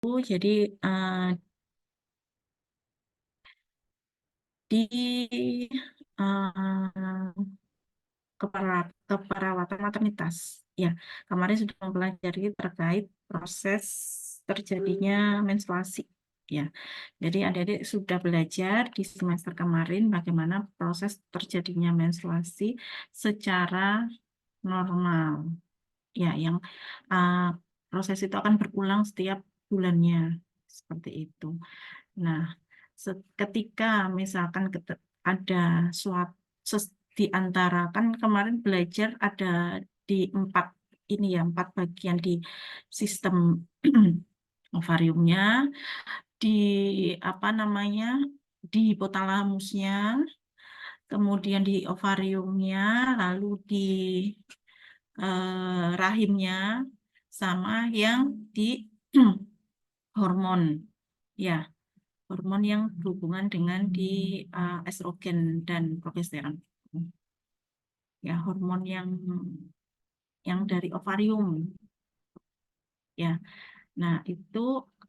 Jadi di eh, keperawatan maternitas. Ya, kemarin sudah mempelajari terkait proses terjadinya menstruasi. Ya, jadi adik-adik sudah belajar di semester kemarin bagaimana proses terjadinya menstruasi secara normal. Ya, yang uh, proses itu akan berulang setiap bulannya, seperti itu. Nah, ketika misalkan ada suatu di antara kan kemarin belajar ada di empat ini ya, empat bagian di sistem ovariumnya, di apa namanya, di hipotalamusnya, kemudian di ovariumnya, lalu di rahimnya, sama yang di hormon. Ya, hormon yang berhubungan dengan di estrogen dan progesteron. Ya, hormon yang dari ovarium. Ya, nah itu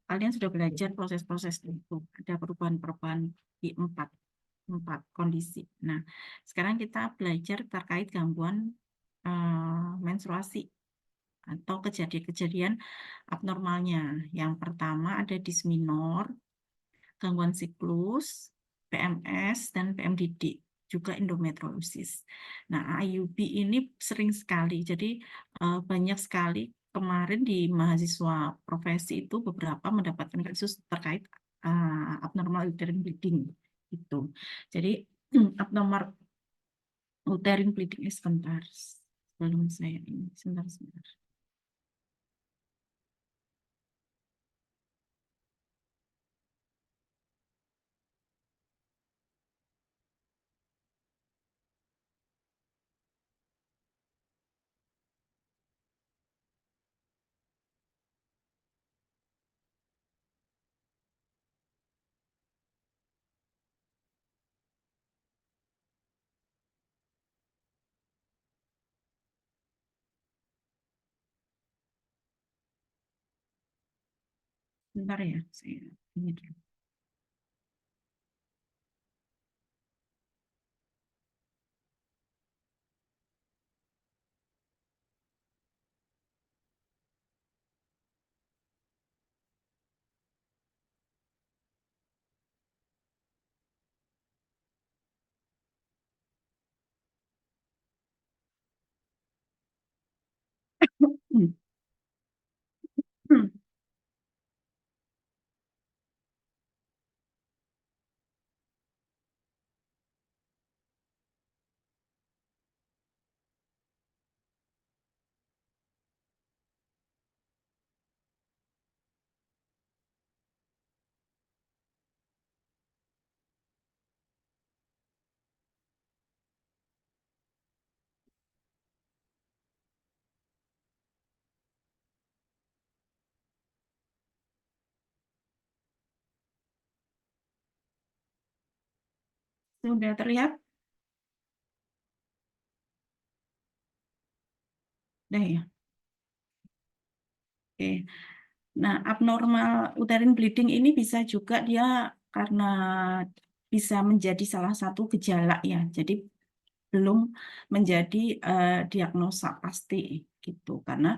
kalian sudah belajar proses-proses itu. Ada perubahan-perubahan di empat kondisi. Nah, sekarang kita belajar terkait gangguan menstruasi atau kejadian-kejadian abnormalnya. Yang pertama ada disminor, gangguan siklus, PMS, dan PMDD, juga endometriosis. Nah, IUB ini sering sekali, jadi banyak sekali kemarin di mahasiswa profesi itu beberapa mendapatkan kasus terkait abnormal uterine bleeding itu. Jadi abnormal uterine bleeding sebentar sebelum saya ini sebentar. Sebentar ya, saya ini dulu. Sudah terlihat? Dah ya. Oke. Nah, abnormal uterine bleeding ini bisa juga dia karena bisa menjadi salah satu gejala ya. Jadi belum menjadi diagnosa pasti gitu. Karena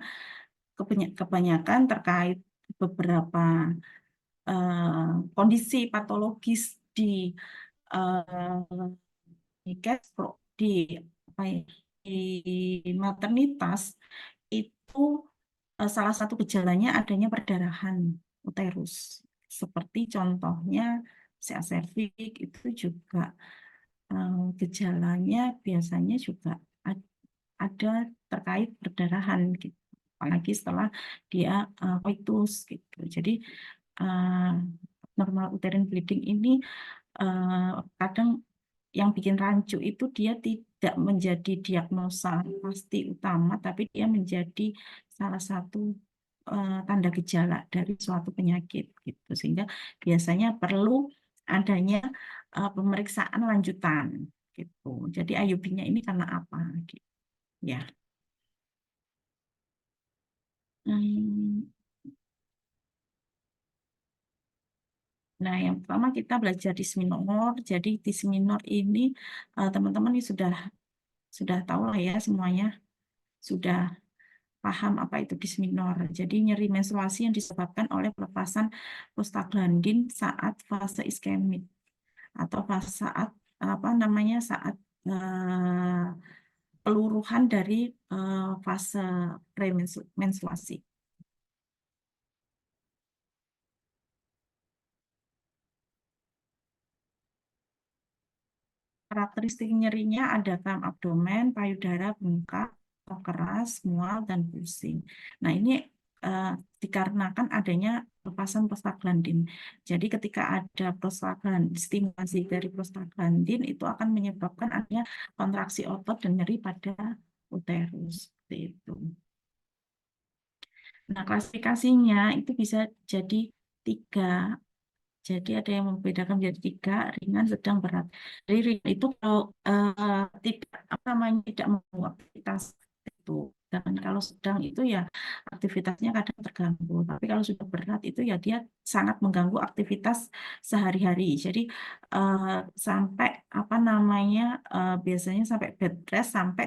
kebanyakan terkait beberapa kondisi patologis di eh, di apa ya, di maternitas itu salah satu gejalanya adanya perdarahan uterus. Seperti contohnya CA cervix itu juga gejalanya biasanya juga ada terkait perdarahan gitu. Apalagi setelah dia koitus gitu. Jadi uh, normal uterine bleeding ini kadang yang bikin rancu itu dia tidak menjadi diagnosa pasti utama, tapi dia menjadi salah satu tanda gejala dari suatu penyakit gitu. Sehingga biasanya perlu adanya pemeriksaan lanjutan gitu. Jadi IUB-nya ini karena apa? Gitu. Ya. Hmm, Nah, yang pertama kita belajar dysminor. Jadi dysminor ini teman-teman ini sudah tahu lah ya semuanya, sudah paham apa itu dysminor. Jadi nyeri menstruasi yang disebabkan oleh pelepasan prostaglandin saat fase iskemik atau saat apa namanya saat eh, peluruhan dari fase premenstruasi. Karakteristik nyerinya ada kram abdomen, payudara, bengkak, atau keras, mual, dan pusing. Nah, ini eh, dikarenakan adanya lepasan prostaglandin. Jadi ketika ada prostaglandin, stimulasi dari prostaglandin itu akan menyebabkan adanya kontraksi otot dan nyeri pada uterus. Seperti itu. Nah, klasifikasinya itu bisa jadi tiga. Jadi ada yang membedakan menjadi tiga, ringan, sedang, berat. Jadi ringan itu kalau tidak apa namanya tidak mengganggu aktivitas itu. Dan kalau sedang itu ya aktivitasnya kadang terganggu. Tapi kalau sudah berat itu ya dia sangat mengganggu aktivitas sehari-hari. Jadi eh, sampai apa namanya biasanya sampai bed rest sampai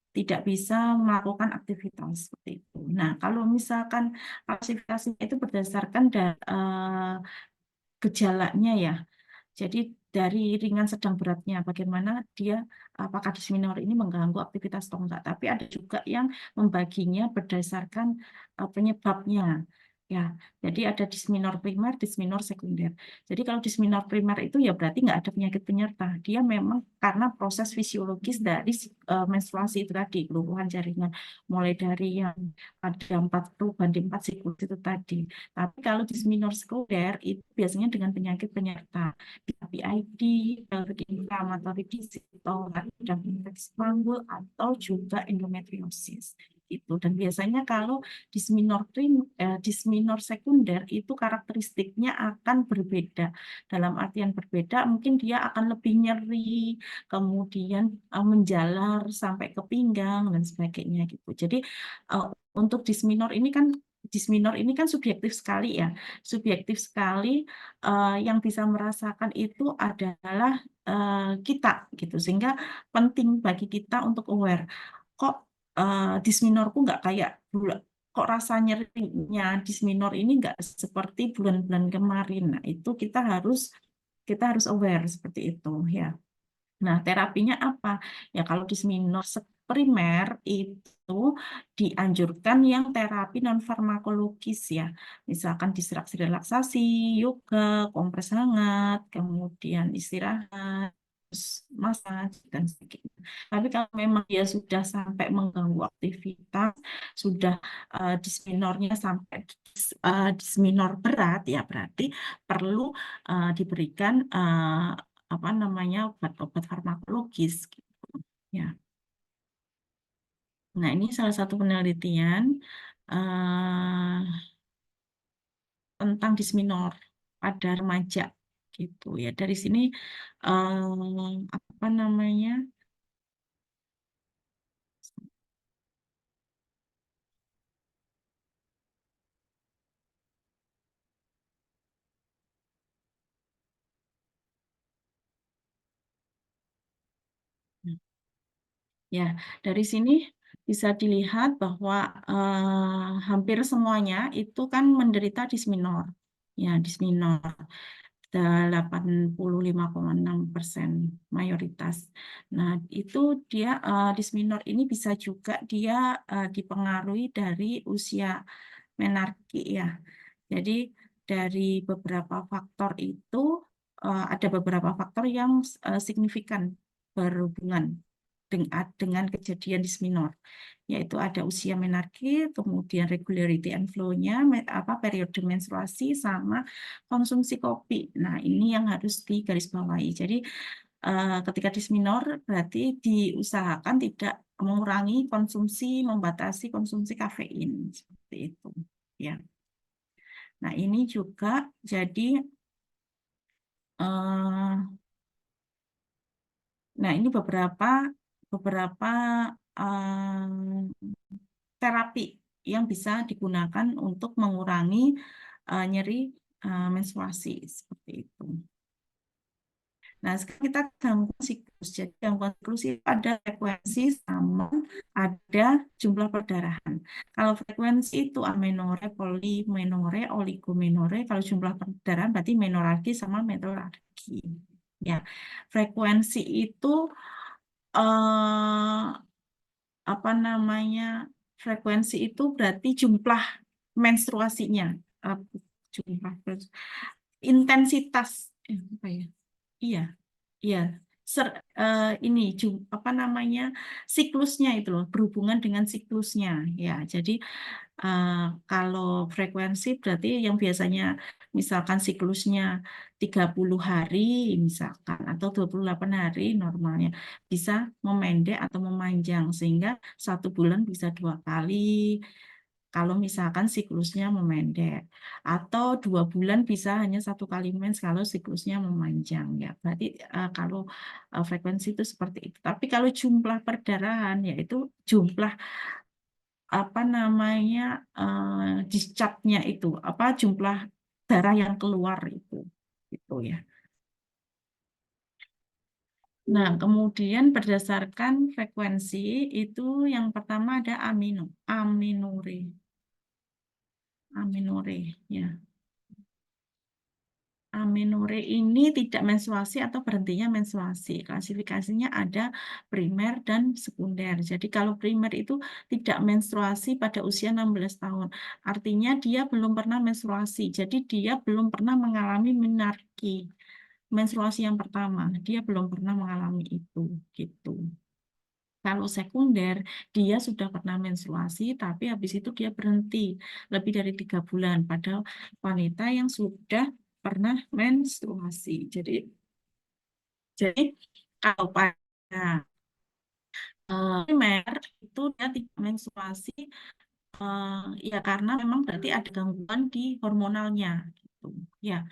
tidak bisa melakukan aktivitas seperti itu. Nah, kalau misalkan klasifikasinya itu berdasarkan dari gejalanya ya. Jadi dari ringan sedang beratnya, bagaimana dia apakah dysmenorrhea ini mengganggu aktivitas atau enggak. Tapi ada juga yang membaginya berdasarkan penyebabnya. Ya, jadi ada dysmenor primer, dysmenor sekunder. Jadi kalau dysmenor primer itu ya berarti nggak ada penyakit penyerta. Dia memang karena proses fisiologis dari menstruasi itu tadi, kelumpuhan jaringan, mulai dari yang ada 40/4 siklus itu tadi. Tapi kalau dysmenor sekunder itu biasanya dengan penyakit penyerta. PID, pelvic inflammatory disease, atau dan infeksi panggul, atau juga endometriosis. Itu. Dan biasanya kalau dysmenorrhea sekunder itu karakteristiknya akan berbeda. Dalam artian berbeda, mungkin dia akan lebih nyeri, kemudian menjalar sampai ke pinggang dan sebagainya gitu. Jadi eh, untuk dysmenor ini kan subjektif sekali ya, subjektif sekali. Yang bisa merasakan itu adalah kita gitu, sehingga penting bagi kita untuk aware. Kok dysmenorku nggak kayak bulan, kok rasa nyerinya dysmenor ini nggak seperti bulan-bulan kemarin. Nah, itu kita harus aware seperti itu ya. Nah, terapinya apa? Ya, kalau dysmenorrhea primer itu dianjurkan yang terapi non farmakologis ya. Misalkan distraksi relaksasi, yoga, kompres hangat, kemudian istirahat, terus massage dan sebagainya. Tapi kalau memang dia sudah sampai mengganggu aktivitas, sudah dysmenorrhea sampai dysmenor berat ya berarti perlu diberikan apa namanya obat-obat farmakologis gitu. Ya. Nah, ini salah satu penelitian eh, tentang dysmenor pada remaja gitu ya. Dari sini apa namanya? Ya, dari sini bisa dilihat bahwa hampir semuanya itu kan menderita dysmenor. Ya, dysmenor. 85,6% mayoritas. Nah, itu dia dysmenor ini bisa juga dia dipengaruhi dari usia menarki ya. Jadi dari beberapa faktor itu ada beberapa faktor yang signifikan berhubungan dengan kejadian dysmenor, yaitu ada usia menarki, kemudian regularity and flow-nya, apa periode menstruasi, sama konsumsi kopi. Nah, ini yang harus digarisbawahi. Jadi, ketika dysmenor berarti diusahakan tidak mengurangi konsumsi, membatasi konsumsi kafein seperti itu. Ya. Nah, ini juga jadi nah ini beberapa terapi yang bisa digunakan untuk mengurangi nyeri menstruasi seperti itu. Nah, sekarang kita gangguan siklus. Jadi gangguan siklus itu ada frekuensi sama ada jumlah perdarahan. Kalau frekuensi itu amenore, polimenore, oligomenore. Kalau jumlah perdarahan berarti menorargi sama metrorargi. Ya, frekuensi itu eh, apa namanya? Frekuensi itu berarti jumlah menstruasinya. Eh, jumlah intensitas apa ya? Iya. Iya, ini apa namanya siklusnya itu loh berhubungan dengan siklusnya ya. Jadi eh, kalau frekuensi berarti yang biasanya misalkan siklusnya 30 hari misalkan atau 28 hari normalnya bisa memendek atau memanjang sehingga 1 bulan bisa 2 kali kalau misalkan siklusnya memendek atau 2 bulan bisa hanya 1 kali mens kalau siklusnya memanjang ya berarti kalau frekuensi itu seperti itu tapi kalau jumlah perdarahan yaitu jumlah apa namanya discharge-nya itu apa jumlah darah yang keluar itu ya. Nah, kemudian berdasarkan frekuensi itu yang pertama ada aminore, aminore ya. Amenore ini tidak menstruasi atau berhentinya menstruasi. Klasifikasinya ada primer dan sekunder. Jadi kalau primer itu tidak menstruasi pada usia 16 tahun. Artinya dia belum pernah menstruasi. Jadi dia belum pernah mengalami menarki. Menstruasi yang pertama, dia belum pernah mengalami itu gitu. Kalau sekunder, dia sudah pernah menstruasi, tapi habis itu dia berhenti lebih dari 3 bulan pada wanita yang sudah pernah menstruasi. Jadi kalau pada primer itu dia tidak menstruasi, eh, ya karena memang berarti ada gangguan di hormonalnya, gitu. Ya,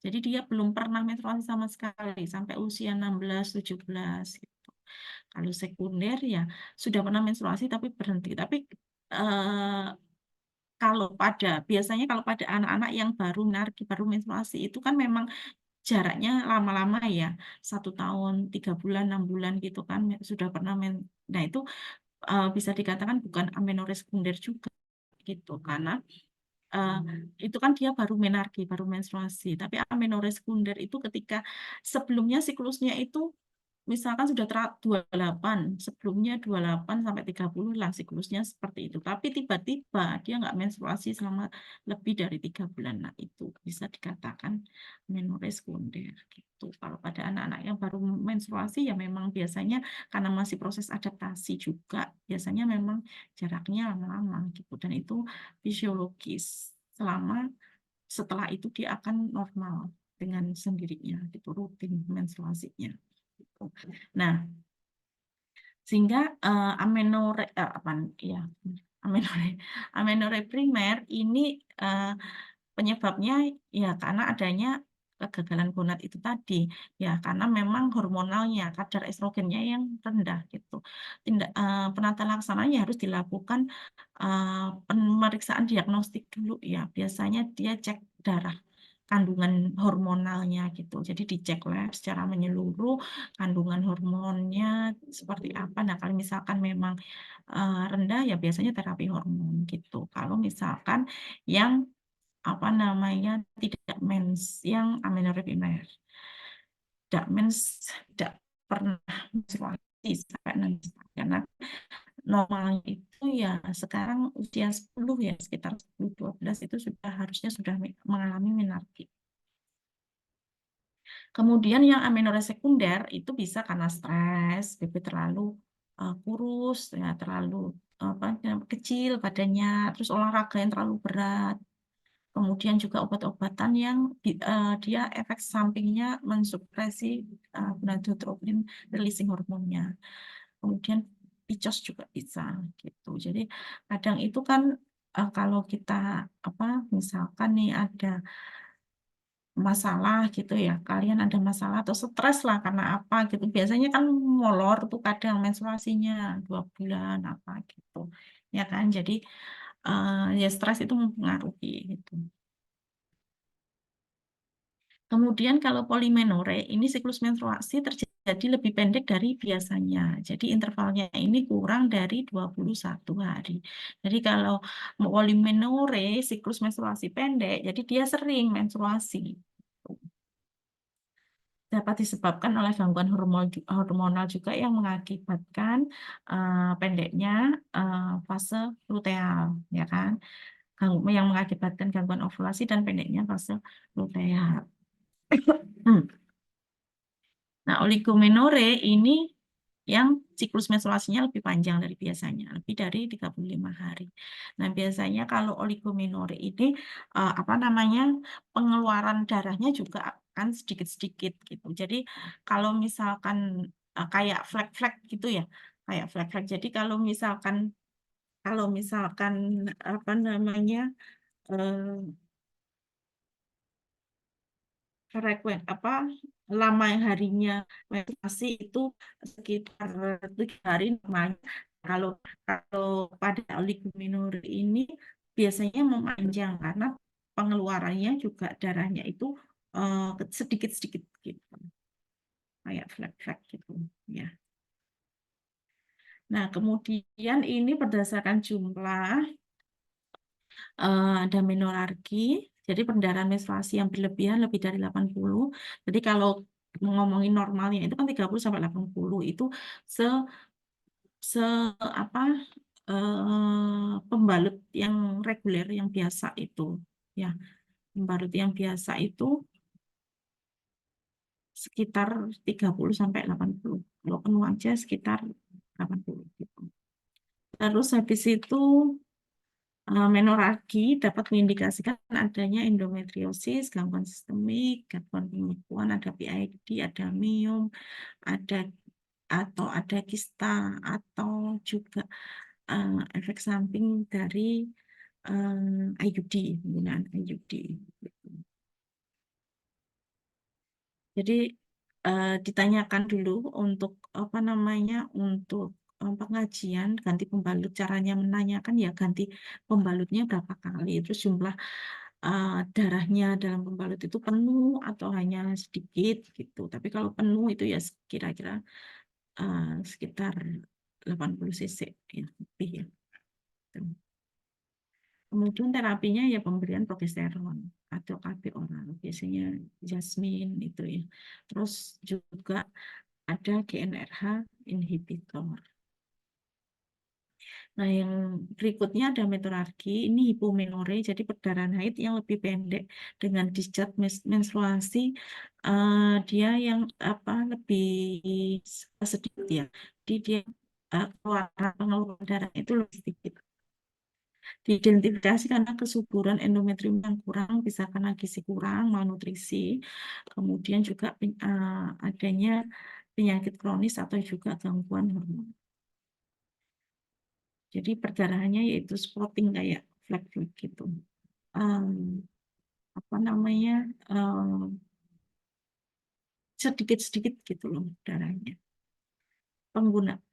jadi dia belum pernah menstruasi sama sekali sampai usia 16-17. Kalau sekunder ya sudah pernah menstruasi tapi berhenti. Tapi eh, kalau pada biasanya kalau pada anak-anak yang baru menarki baru menstruasi itu kan memang jaraknya lama-lama ya 1 tahun 3 bulan 6 bulan gitu kan sudah pernah nah itu bisa dikatakan bukan amenorrhea sekunder juga gitu karena eh, itu kan dia baru menarki baru menstruasi tapi amenorrhea sekunder itu ketika sebelumnya siklusnya itu misalkan sudah 28, sebelumnya 28 sampai 30 lah siklusnya seperti itu. Tapi tiba-tiba dia nggak menstruasi selama lebih dari 3 bulan. Nah, itu bisa dikatakan menore sekunder gitu. Kalau pada anak-anak yang baru menstruasi ya memang biasanya karena masih proses adaptasi juga, biasanya memang jaraknya lama-lama gitu. Dan itu fisiologis. Setelah itu dia akan normal dengan sendirinya, gitu, rutin menstruasinya. Gitu. Nah, sehingga amenore apa ya amenore amenore primer ini eh, penyebabnya ya karena adanya kegagalan gonad itu tadi ya karena memang hormonalnya kadar estrogennya yang rendah gitu. Penata laksananya harus dilakukan pemeriksaan diagnostik dulu ya. Biasanya dia cek darah kandungan hormonalnya gitu. Jadi dicek lab secara menyeluruh kandungan hormonnya seperti apa. Nah, kalau misalkan memang rendah ya biasanya terapi hormon gitu. Kalau misalkan yang apa namanya tidak mens yang amenorrhea primer, tidak mens, tidak pernah menstruasi sampai 6 tahun. Karena normalnya itu ya sekarang usia 10 ya sekitar 10-12 itu sudah harusnya sudah mengalami menarki. Kemudian yang amenorrhea sekunder itu bisa karena stres, BB terlalu kurus, ya terlalu apa kecil badannya, terus olahraga yang terlalu berat. Kemudian juga obat-obatan yang dia efek sampingnya mensupresi gonadotropin releasing hormonnya. Kemudian PCOS juga bisa gitu. Jadi kadang itu kan kalau kita apa misalkan nih ada masalah gitu ya, kalian ada masalah atau stres lah karena apa gitu. Biasanya kan molor tuh kadang menstruasinya 2 bulan apa gitu. Ya kan, jadi ya stres itu mempengaruhi gitu. Kemudian kalau polimenore, ini siklus menstruasi terjadi lebih pendek dari biasanya. Jadi intervalnya ini kurang dari 21 hari. Jadi kalau polimenore, siklus menstruasi pendek, jadi dia sering menstruasi. Dapat disebabkan oleh gangguan hormonal juga yang mengakibatkan pendeknya fase luteal, ya kan? Yang mengakibatkan gangguan ovulasi dan pendeknya fase luteal. Nah, oligomenore ini yang siklus menstruasinya lebih panjang dari biasanya, lebih dari 35 hari. Nah, biasanya kalau oligomenore ini apa namanya? Pengeluaran darahnya juga akan sedikit-sedikit gitu. Jadi kalau misalkan kayak flek-flek gitu ya, kayak flek-flek. Jadi kalau misalkan apa namanya? eh, apa lama harinya menstruasi itu sekitar 7 hari namanya. Kalau kalau pada oligomenore ini biasanya memanjang karena pengeluarannya juga darahnya itu sedikit-sedikit gitu, kayak flek-flek gitu ya. Nah, kemudian ini berdasarkan jumlah ada menorargi, jadi pendarahan menstruasi yang berlebihan lebih dari 80. Jadi kalau ngomongin normalnya itu kan 30 sampai 80 itu se se apa pembalut yang reguler yang biasa itu ya. Pembalut yang biasa itu sekitar 30 sampai 80. Kalau penuh aja sekitar 80 gitu. Terus habis itu menoragi dapat mengindikasikan adanya endometriosis, gangguan sistemik, gangguan pembekuan, ada PID, ada miom, ada atau ada kista, atau juga efek samping dari IUD, penggunaan IUD. Jadi ditanyakan dulu untuk apa namanya untuk pengajian ganti pembalut, caranya menanyakan ya ganti pembalutnya berapa kali, terus jumlah darahnya dalam pembalut itu penuh atau hanya sedikit gitu. Tapi kalau penuh itu ya kira-kira sekitar 80 cc ya, lebih ya. Kemudian terapinya ya pemberian progesteron atau KB oral, biasanya jasmin itu ya. Terus juga ada GnRH inhibitor. Nah, yang berikutnya ada menorargi, ini hipomenore, jadi perdarahan haid yang lebih pendek dengan discharge menstruasi, dia yang apa lebih sedikit ya, jadi dia pengeluaran darah itu lebih sedikit. Diidentifikasi karena kesuburan endometrium yang kurang, bisa karena gizi kurang, malnutrisi, kemudian juga adanya penyakit kronis atau juga gangguan hormon. Jadi perdarahannya yaitu spotting kayak flek-flek gitu. Um, apa namanya sedikit-sedikit gitu loh darahnya.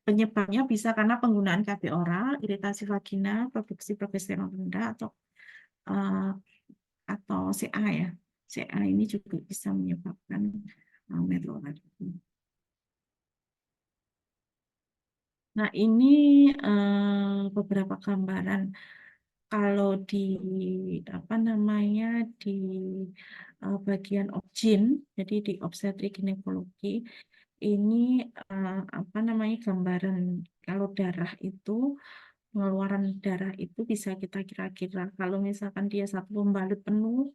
Penyebabnya bisa karena penggunaan KB oral, iritasi vagina, produksi progesteron rendah uh, atau CA ya. CA ini juga bisa menyebabkan meteorologi. Nah, ini beberapa gambaran kalau di apa namanya di bagian objin, jadi di obstetrik ginekologi ini apa namanya gambaran kalau darah itu pengeluaran darah itu bisa kita kira-kira kalau misalkan dia satu pembalut penuh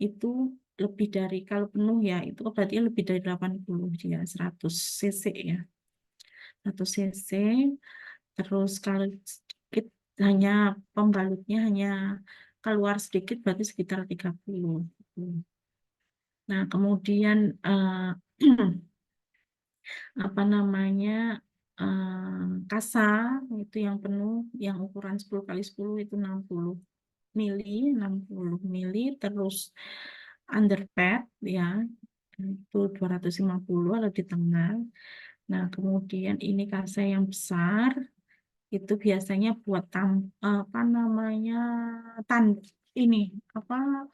itu lebih dari kalau penuh ya itu berarti lebih dari 80 dia 100 cc ya 100 cc. Terus kalau sedikit hanya pembalutnya hanya keluar sedikit berarti sekitar 30. Nah, kemudian apa namanya kasa itu yang penuh yang ukuran 10 kali 10 itu 60 mili terus underpad ya itu 250 kalau di tengah. Nah, kemudian ini kasa yang besar itu biasanya buat apa namanya tan ini apa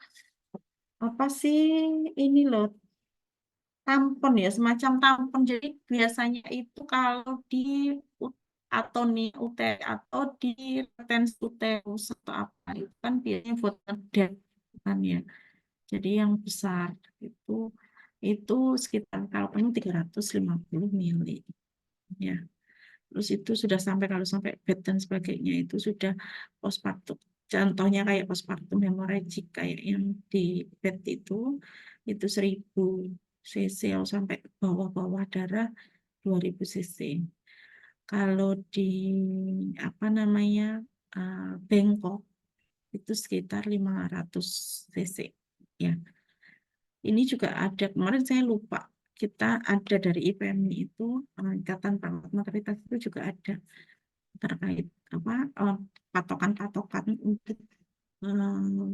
apa sih ini loh, tampon ya, semacam tampon. Jadi biasanya itu kalau di atau nih atau di retensi uterus atau apa itu kan biasanya buat ngedep kan ya. Jadi yang besar itu itu sekitar kalau penuh 350 mili ya. Terus itu sudah sampai kalau sampai bed dan sebagainya itu sudah postpartum. Contohnya kayak postpartum hemorrhagic kayak yang di bed itu 1000 cc sampai bawah-bawah darah 2000 cc. Kalau di apa namanya bengkok itu sekitar 500 cc. Ya, ini juga ada kemarin saya lupa kita ada dari IPMI itu Ikatan Perawat Maternitas itu juga ada terkait apa patokan-patokan untuk eh,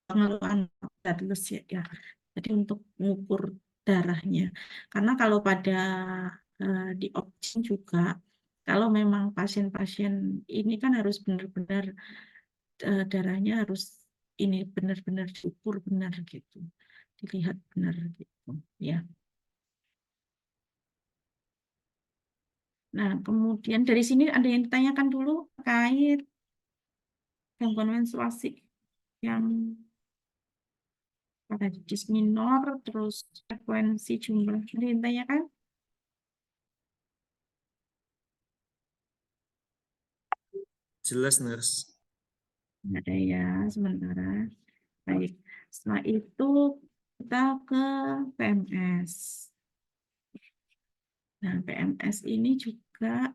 pengeluaran bloodless ya. Jadi untuk mengukur darahnya. Karena kalau pada di opsi juga kalau memang pasien-pasien ini kan harus benar-benar darahnya harus ini benar-benar diukur benar gitu. Dilihat benar gitu ya. Nah, kemudian dari sini ada yang ditanyakan dulu terkait gangguan menstruasi yang pada minor, terus frekuensi jumlah. Ada yang ditanyakan? Jelas, Nurse. Ada ya, sementara. Baik, setelah itu kita ke PMS. Nah, PMS ini juga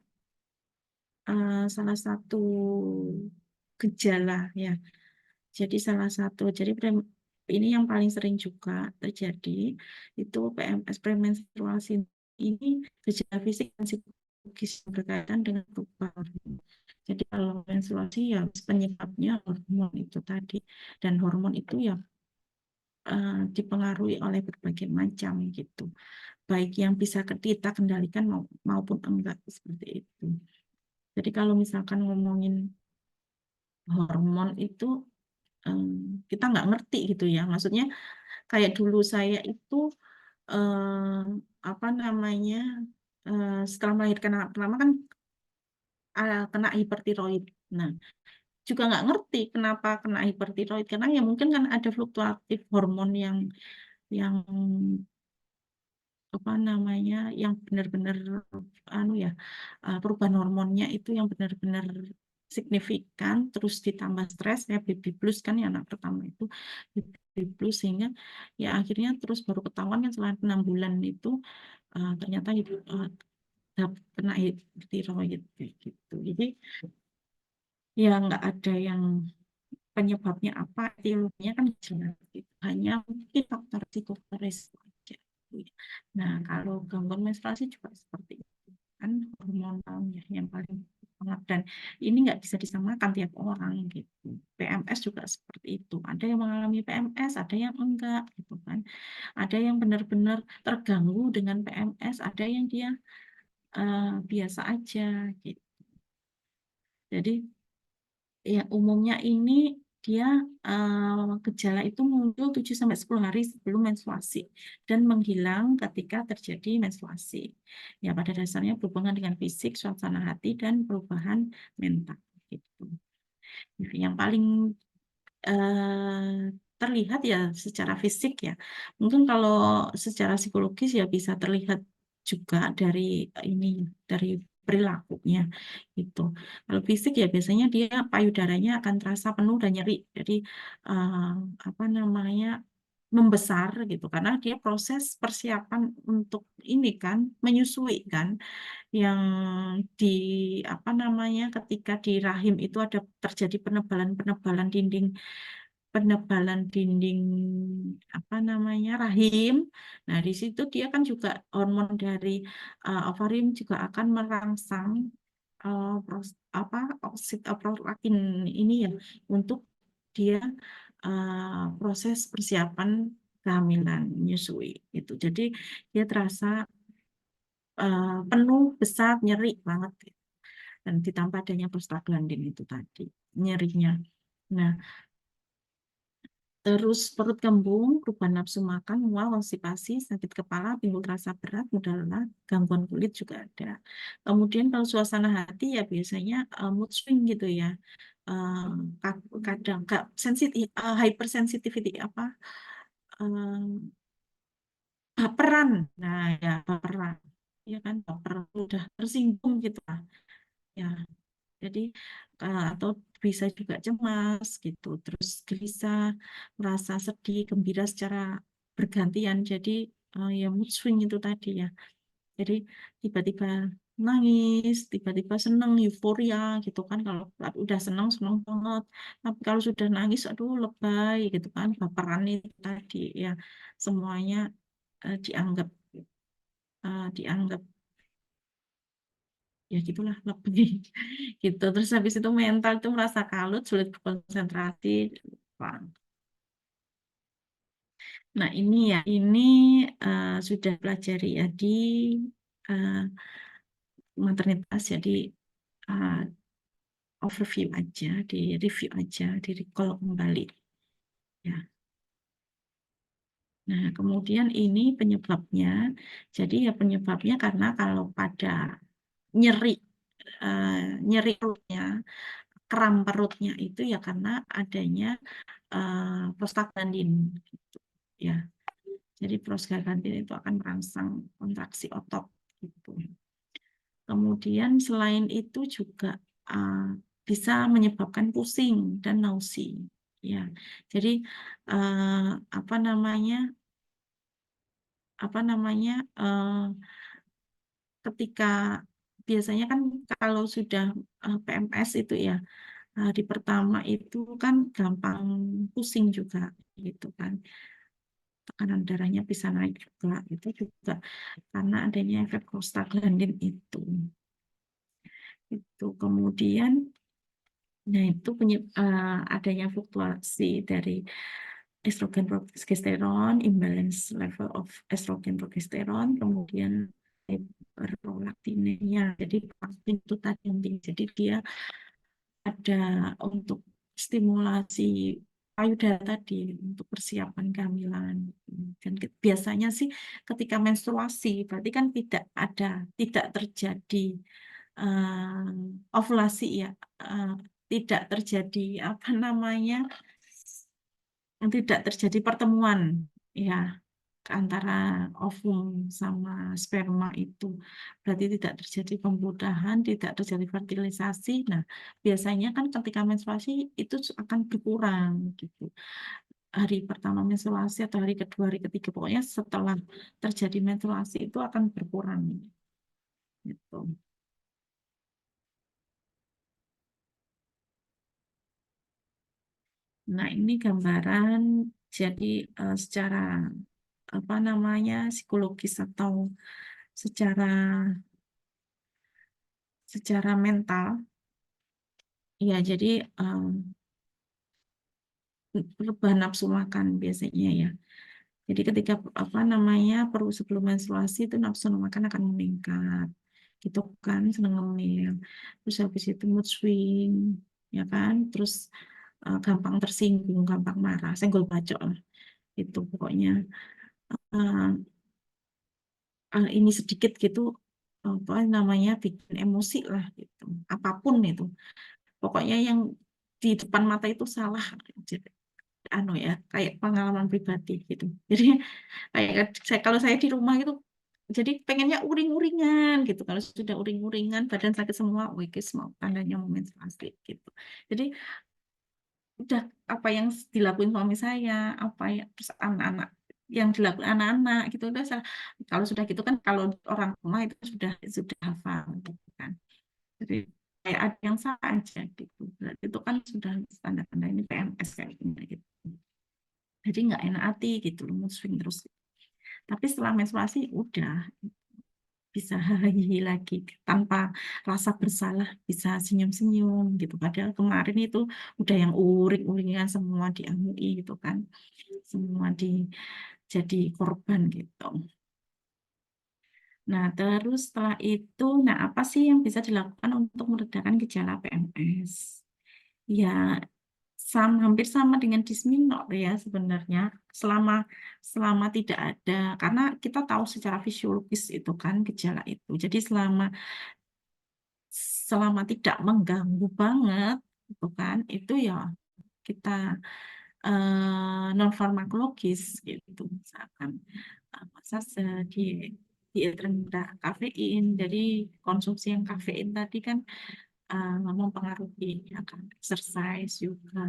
salah satu gejala ya. Jadi salah satu, jadi ini yang paling sering juga terjadi itu PMS premenstruasi ini gejala fisik dan psikologis yang berkaitan dengan perubahan. Jadi kalau menstruasi ya penyebabnya hormon itu tadi dan hormon itu ya dipengaruhi oleh berbagai macam gitu. Baik yang bisa kita kendalikan maupun enggak seperti itu. Jadi kalau misalkan ngomongin hormon itu kita nggak ngerti gitu ya. Maksudnya kayak dulu saya itu apa namanya setelah melahirkan anak pertama kan kena hipertiroid. Nah, juga nggak ngerti kenapa kena hipertiroid karena ya mungkin kan ada fluktuatif hormon yang apa namanya yang benar-benar anu ya perubahan hormonnya itu yang benar-benar signifikan terus ditambah stres ya baby blues kan ya anak pertama itu baby blues sehingga ya akhirnya terus baru ketahuan kan setelah 6 bulan itu ternyata itu kena tiroid gitu. Jadi ya nggak ada yang penyebabnya apa, etiologinya kan jelas gitu. Hanya mungkin faktor psikologis aja. Nah, kalau gangguan menstruasi juga seperti itu kan hormonalnya yang paling banget dan ini nggak bisa disamakan tiap orang gitu. PMS juga seperti itu. Ada yang mengalami PMS, ada yang enggak gitu kan. Ada yang benar-benar terganggu dengan PMS, ada yang dia biasa aja gitu. Jadi ya, umumnya ini dia gejala itu muncul 7 sampai 10 hari sebelum menstruasi dan menghilang ketika terjadi menstruasi. Ya, pada dasarnya berhubungan dengan fisik, suasana hati, dan perubahan mental. Gitu. Yang paling terlihat ya secara fisik ya. Mungkin kalau secara psikologis ya bisa terlihat juga dari ini dari perilakunya gitu. Kalau fisik ya biasanya dia payudaranya akan terasa penuh dan nyeri. Jadi eh, apa namanya membesar gitu karena dia proses persiapan untuk ini kan menyusui kan yang di apa namanya ketika di rahim itu ada terjadi penebalan-penebalan dinding apa namanya rahim. Nah, di situ dia kan juga hormon dari ovarium juga akan merangsang apa oksid prolaktin ini ya untuk dia proses persiapan kehamilan menyusui itu. Jadi dia terasa penuh, besar, nyeri banget dan ditambah adanya prostaglandin itu tadi nyerinya. Nah, Terus perut kembung, perubahan nafsu makan, mual, konstipasi, sakit kepala, timbul rasa berat, mudah lelah, gangguan kulit juga ada. Kemudian kalau suasana hati ya biasanya mood swing gitu ya. Eh, Kadang sensitif, hypersensitivity apa? eh, Baperan. Nah, ya baperan. Ya kan, baper udah tersinggung gitu lah. Ya, jadi atau bisa juga cemas gitu, terus gelisah, merasa sedih, gembira secara bergantian. Jadi ya mood swing itu tadi ya. Jadi tiba-tiba nangis, tiba-tiba seneng, euforia gitu kan. Kalau udah seneng, seneng banget. Tapi kalau sudah nangis, aduh lebay gitu kan. Baperan itu tadi ya. Semuanya dianggap ya gitulah lebih gitu. Terus habis itu mental itu merasa kalut, sulit berkonsentrasi. Wah. Nah ini ya, ini sudah pelajari ya di uh, maternitas, jadi uh, overview aja, di review aja, di recall kembali ya. Nah kemudian ini penyebabnya, jadi ya penyebabnya karena kalau pada nyeri uh, nyeri perutnya, kram perutnya itu ya karena adanya prostaglandin gitu, ya. Jadi prostaglandin itu akan merangsang kontraksi otot gitu. Kemudian selain itu juga uh, bisa menyebabkan pusing dan nausea. Ya, jadi uh, apa namanya apa namanya ketika biasanya kan kalau sudah PMS itu ya hari pertama itu kan gampang pusing juga gitu kan, tekanan darahnya bisa naik juga, itu juga karena adanya efek prostaglandin itu kemudian nah itu adanya fluktuasi dari estrogen progesteron, imbalance level of estrogen progesteron, kemudian prolaktinnya, jadi prolaktin itu tadi yang tinggi, jadi dia ada untuk stimulasi payudara tadi untuk persiapan kehamilan. Dan biasanya sih ketika menstruasi berarti kan tidak terjadi ovulasi ya, eh, tidak terjadi apa namanya, tidak terjadi pertemuan ya antara ovum sama sperma itu, berarti tidak terjadi pembudahan, tidak terjadi fertilisasi. Nah, biasanya kan ketika menstruasi itu akan berkurang gitu. Hari pertama menstruasi atau hari kedua, hari ketiga, pokoknya setelah terjadi menstruasi itu akan berkurang gitu. Nah, ini gambaran jadi secara apa namanya psikologis atau secara secara mental ya, jadi perubahan nafsu makan biasanya ya. Jadi ketika apa namanya perlu sebelum menstruasi itu nafsu makan akan meningkat, gitu kan, seneng ngemil. Terus habis itu mood swing, ya kan. Terus gampang tersinggung, gampang marah, senggol bacok lah. Itu pokoknya uh, ini sedikit gitu apa namanya bikin emosi lah gitu. Apapun itu. Pokoknya yang di depan mata itu salah. Jadi, ya kayak pengalaman pribadi gitu. Jadi kayak kalau saya di rumah itu jadi pengennya uring-uringan gitu. Kalau sudah uring-uringan badan sakit semua, wikis mau tandanya mau menstruasi gitu. Jadi udah apa yang dilakuin suami saya, apa ya terus anak-anak yang dilakukan anak-anak gitu udah kalau sudah gitu kan kalau orang rumah itu sudah hafal gitu kan. Jadi kayak ada yang salah aja gitu. Berarti itu kan sudah tanda-tanda ini PMS kayak gini gitu. Jadi nggak enak hati gitu, mood swing terus. Tapi setelah menstruasi udah bisa hahihi lagi tanpa rasa bersalah, bisa senyum-senyum gitu. Padahal kemarin itu udah yang uring-uringan semua diamui gitu kan, semua jadi korban gitu. Nah, terus setelah itu, nah apa sih yang bisa dilakukan untuk meredakan gejala PMS? Ya, hampir sama dengan disminor ya sebenarnya selama selama tidak ada, karena kita tahu secara fisiologis itu kan gejala itu. Jadi selama selama tidak mengganggu banget itu kan, itu ya kita non farmakologis gitu, misalkan saja diet rendah kafein. Jadi konsumsi yang kafein tadi kan mempengaruhi akan exercise juga,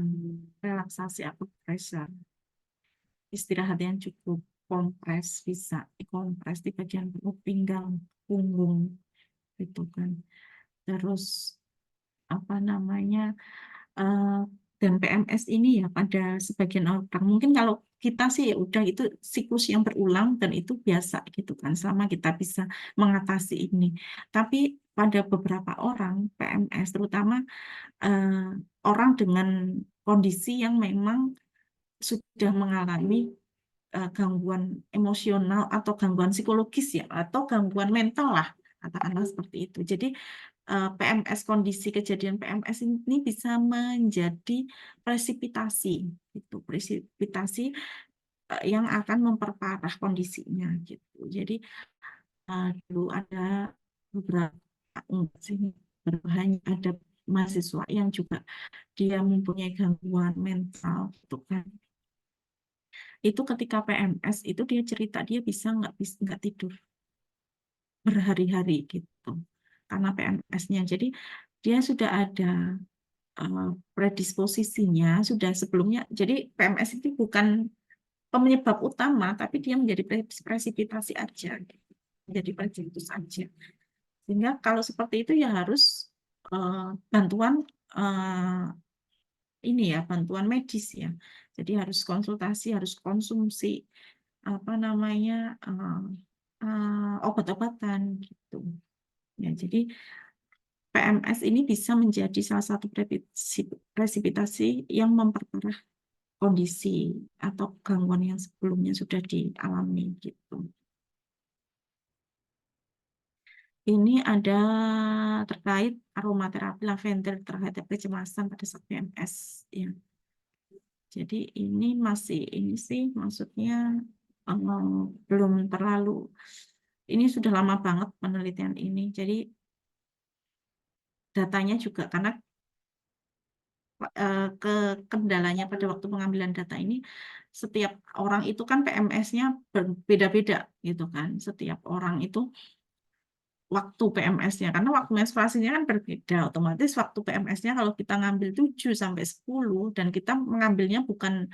relaksasi akupressure, istirahat yang cukup, kompres, bisa dikompres di bagian perut, pinggang, punggung gitu kan. Terus apa namanya, eh, dan PMS ini ya pada sebagian orang mungkin kalau kita sih ya udah itu siklus yang berulang dan itu biasa gitu kan selama kita bisa mengatasi ini. Tapi pada beberapa orang PMS terutama eh, orang dengan kondisi yang memang sudah mengalami gangguan emosional atau gangguan psikologis ya atau gangguan mental lah katakanlah seperti itu. Jadi PMS, kondisi kejadian PMS ini bisa menjadi presipitasi gitu, presipitasi yang akan memperparah kondisinya gitu. Jadi dulu ada beberapa enggak sih, hanya ada mahasiswa yang juga dia mempunyai gangguan mental gitu kan. Itu ketika PMS itu dia cerita dia bisa nggak tidur berhari-hari gitu karena PMS-nya. Jadi dia sudah ada eh, predisposisinya sudah sebelumnya. Jadi PMS itu bukan penyebab utama, tapi dia menjadi presipitasi aja, gitu. Jadi presipitus aja. Sehingga kalau seperti itu ya harus bantuan eh, ini ya, bantuan medis ya. Jadi harus konsultasi, harus konsumsi apa namanya obat-obatan gitu. Ya, jadi PMS ini bisa menjadi salah satu presipitasi yang memperparah kondisi atau gangguan yang sebelumnya sudah dialami gitu. Ini ada terkait aromaterapi lavender terhadap kecemasan pada saat PMS. Ya. Jadi ini sih maksudnya belum terlalu, ini sudah lama banget penelitian ini. Jadi datanya juga karena ke kendalanya pada waktu pengambilan data ini setiap orang itu kan PMS-nya berbeda-beda gitu kan. Setiap orang itu waktu PMS-nya karena waktu menstruasinya kan berbeda. Otomatis waktu PMS-nya kalau kita ngambil 7 sampai 10 dan kita mengambilnya bukan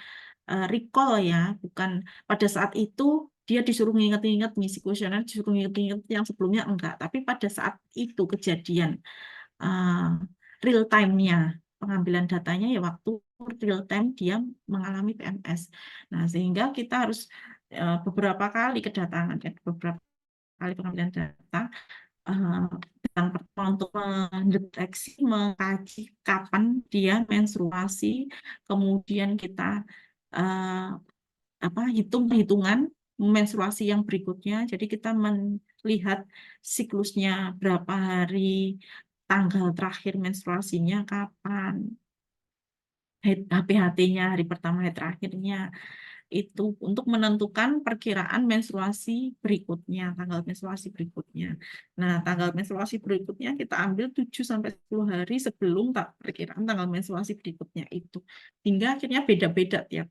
recall ya, bukan pada saat itu dia disuruh nginget-nginget ngisi kuesioner, disuruh nginget-nginget yang sebelumnya enggak, tapi pada saat itu kejadian uh, real time-nya pengambilan datanya ya waktu real time dia mengalami PMS. Nah, sehingga kita harus beberapa kali kedatangan ya, beberapa kali pengambilan data uh, yang pertama untuk mendeteksi, mengkaji kapan dia menstruasi, kemudian kita uh, hitung perhitungan menstruasi yang berikutnya. Jadi kita melihat siklusnya berapa hari, tanggal terakhir menstruasinya kapan, HPHT-nya hari pertama, hari terakhirnya itu untuk menentukan perkiraan menstruasi berikutnya, tanggal menstruasi berikutnya. Nah, tanggal menstruasi berikutnya kita ambil 7 sampai 10 hari sebelum perkiraan tanggal menstruasi berikutnya itu. Hingga akhirnya beda-beda tiap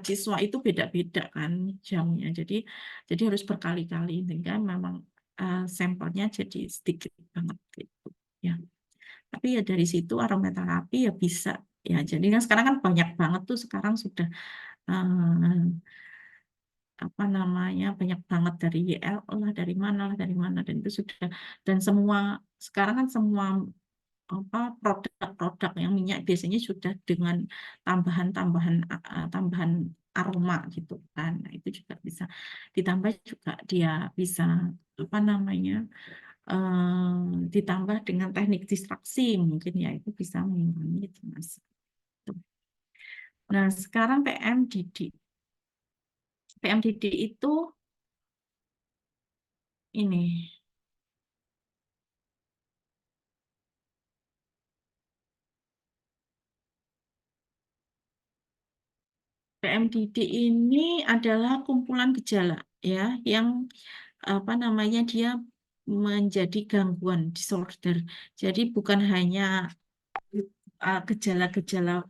siswa itu beda-beda kan jamnya. Jadi harus berkali-kali sehingga memang sampelnya jadi sedikit banget gitu. Ya. Tapi ya dari situ aromaterapi ya bisa ya. Jadi kan sekarang kan banyak banget tuh sekarang sudah eh, apa namanya banyak banget dari YL lah dari mana dan itu sudah dan semua sekarang kan semua produk-produk yang minyak biasanya sudah dengan tambahan-tambahan tambahan aroma gitu kan. Nah, itu juga bisa ditambah juga dia bisa apa namanya ditambah dengan teknik distraksi mungkin ya itu bisa mengurangi itu mas. Nah sekarang PMDD. PMDD itu ini PMDD ini adalah kumpulan gejala ya yang apa namanya dia menjadi gangguan disorder. Jadi bukan hanya gejala-gejala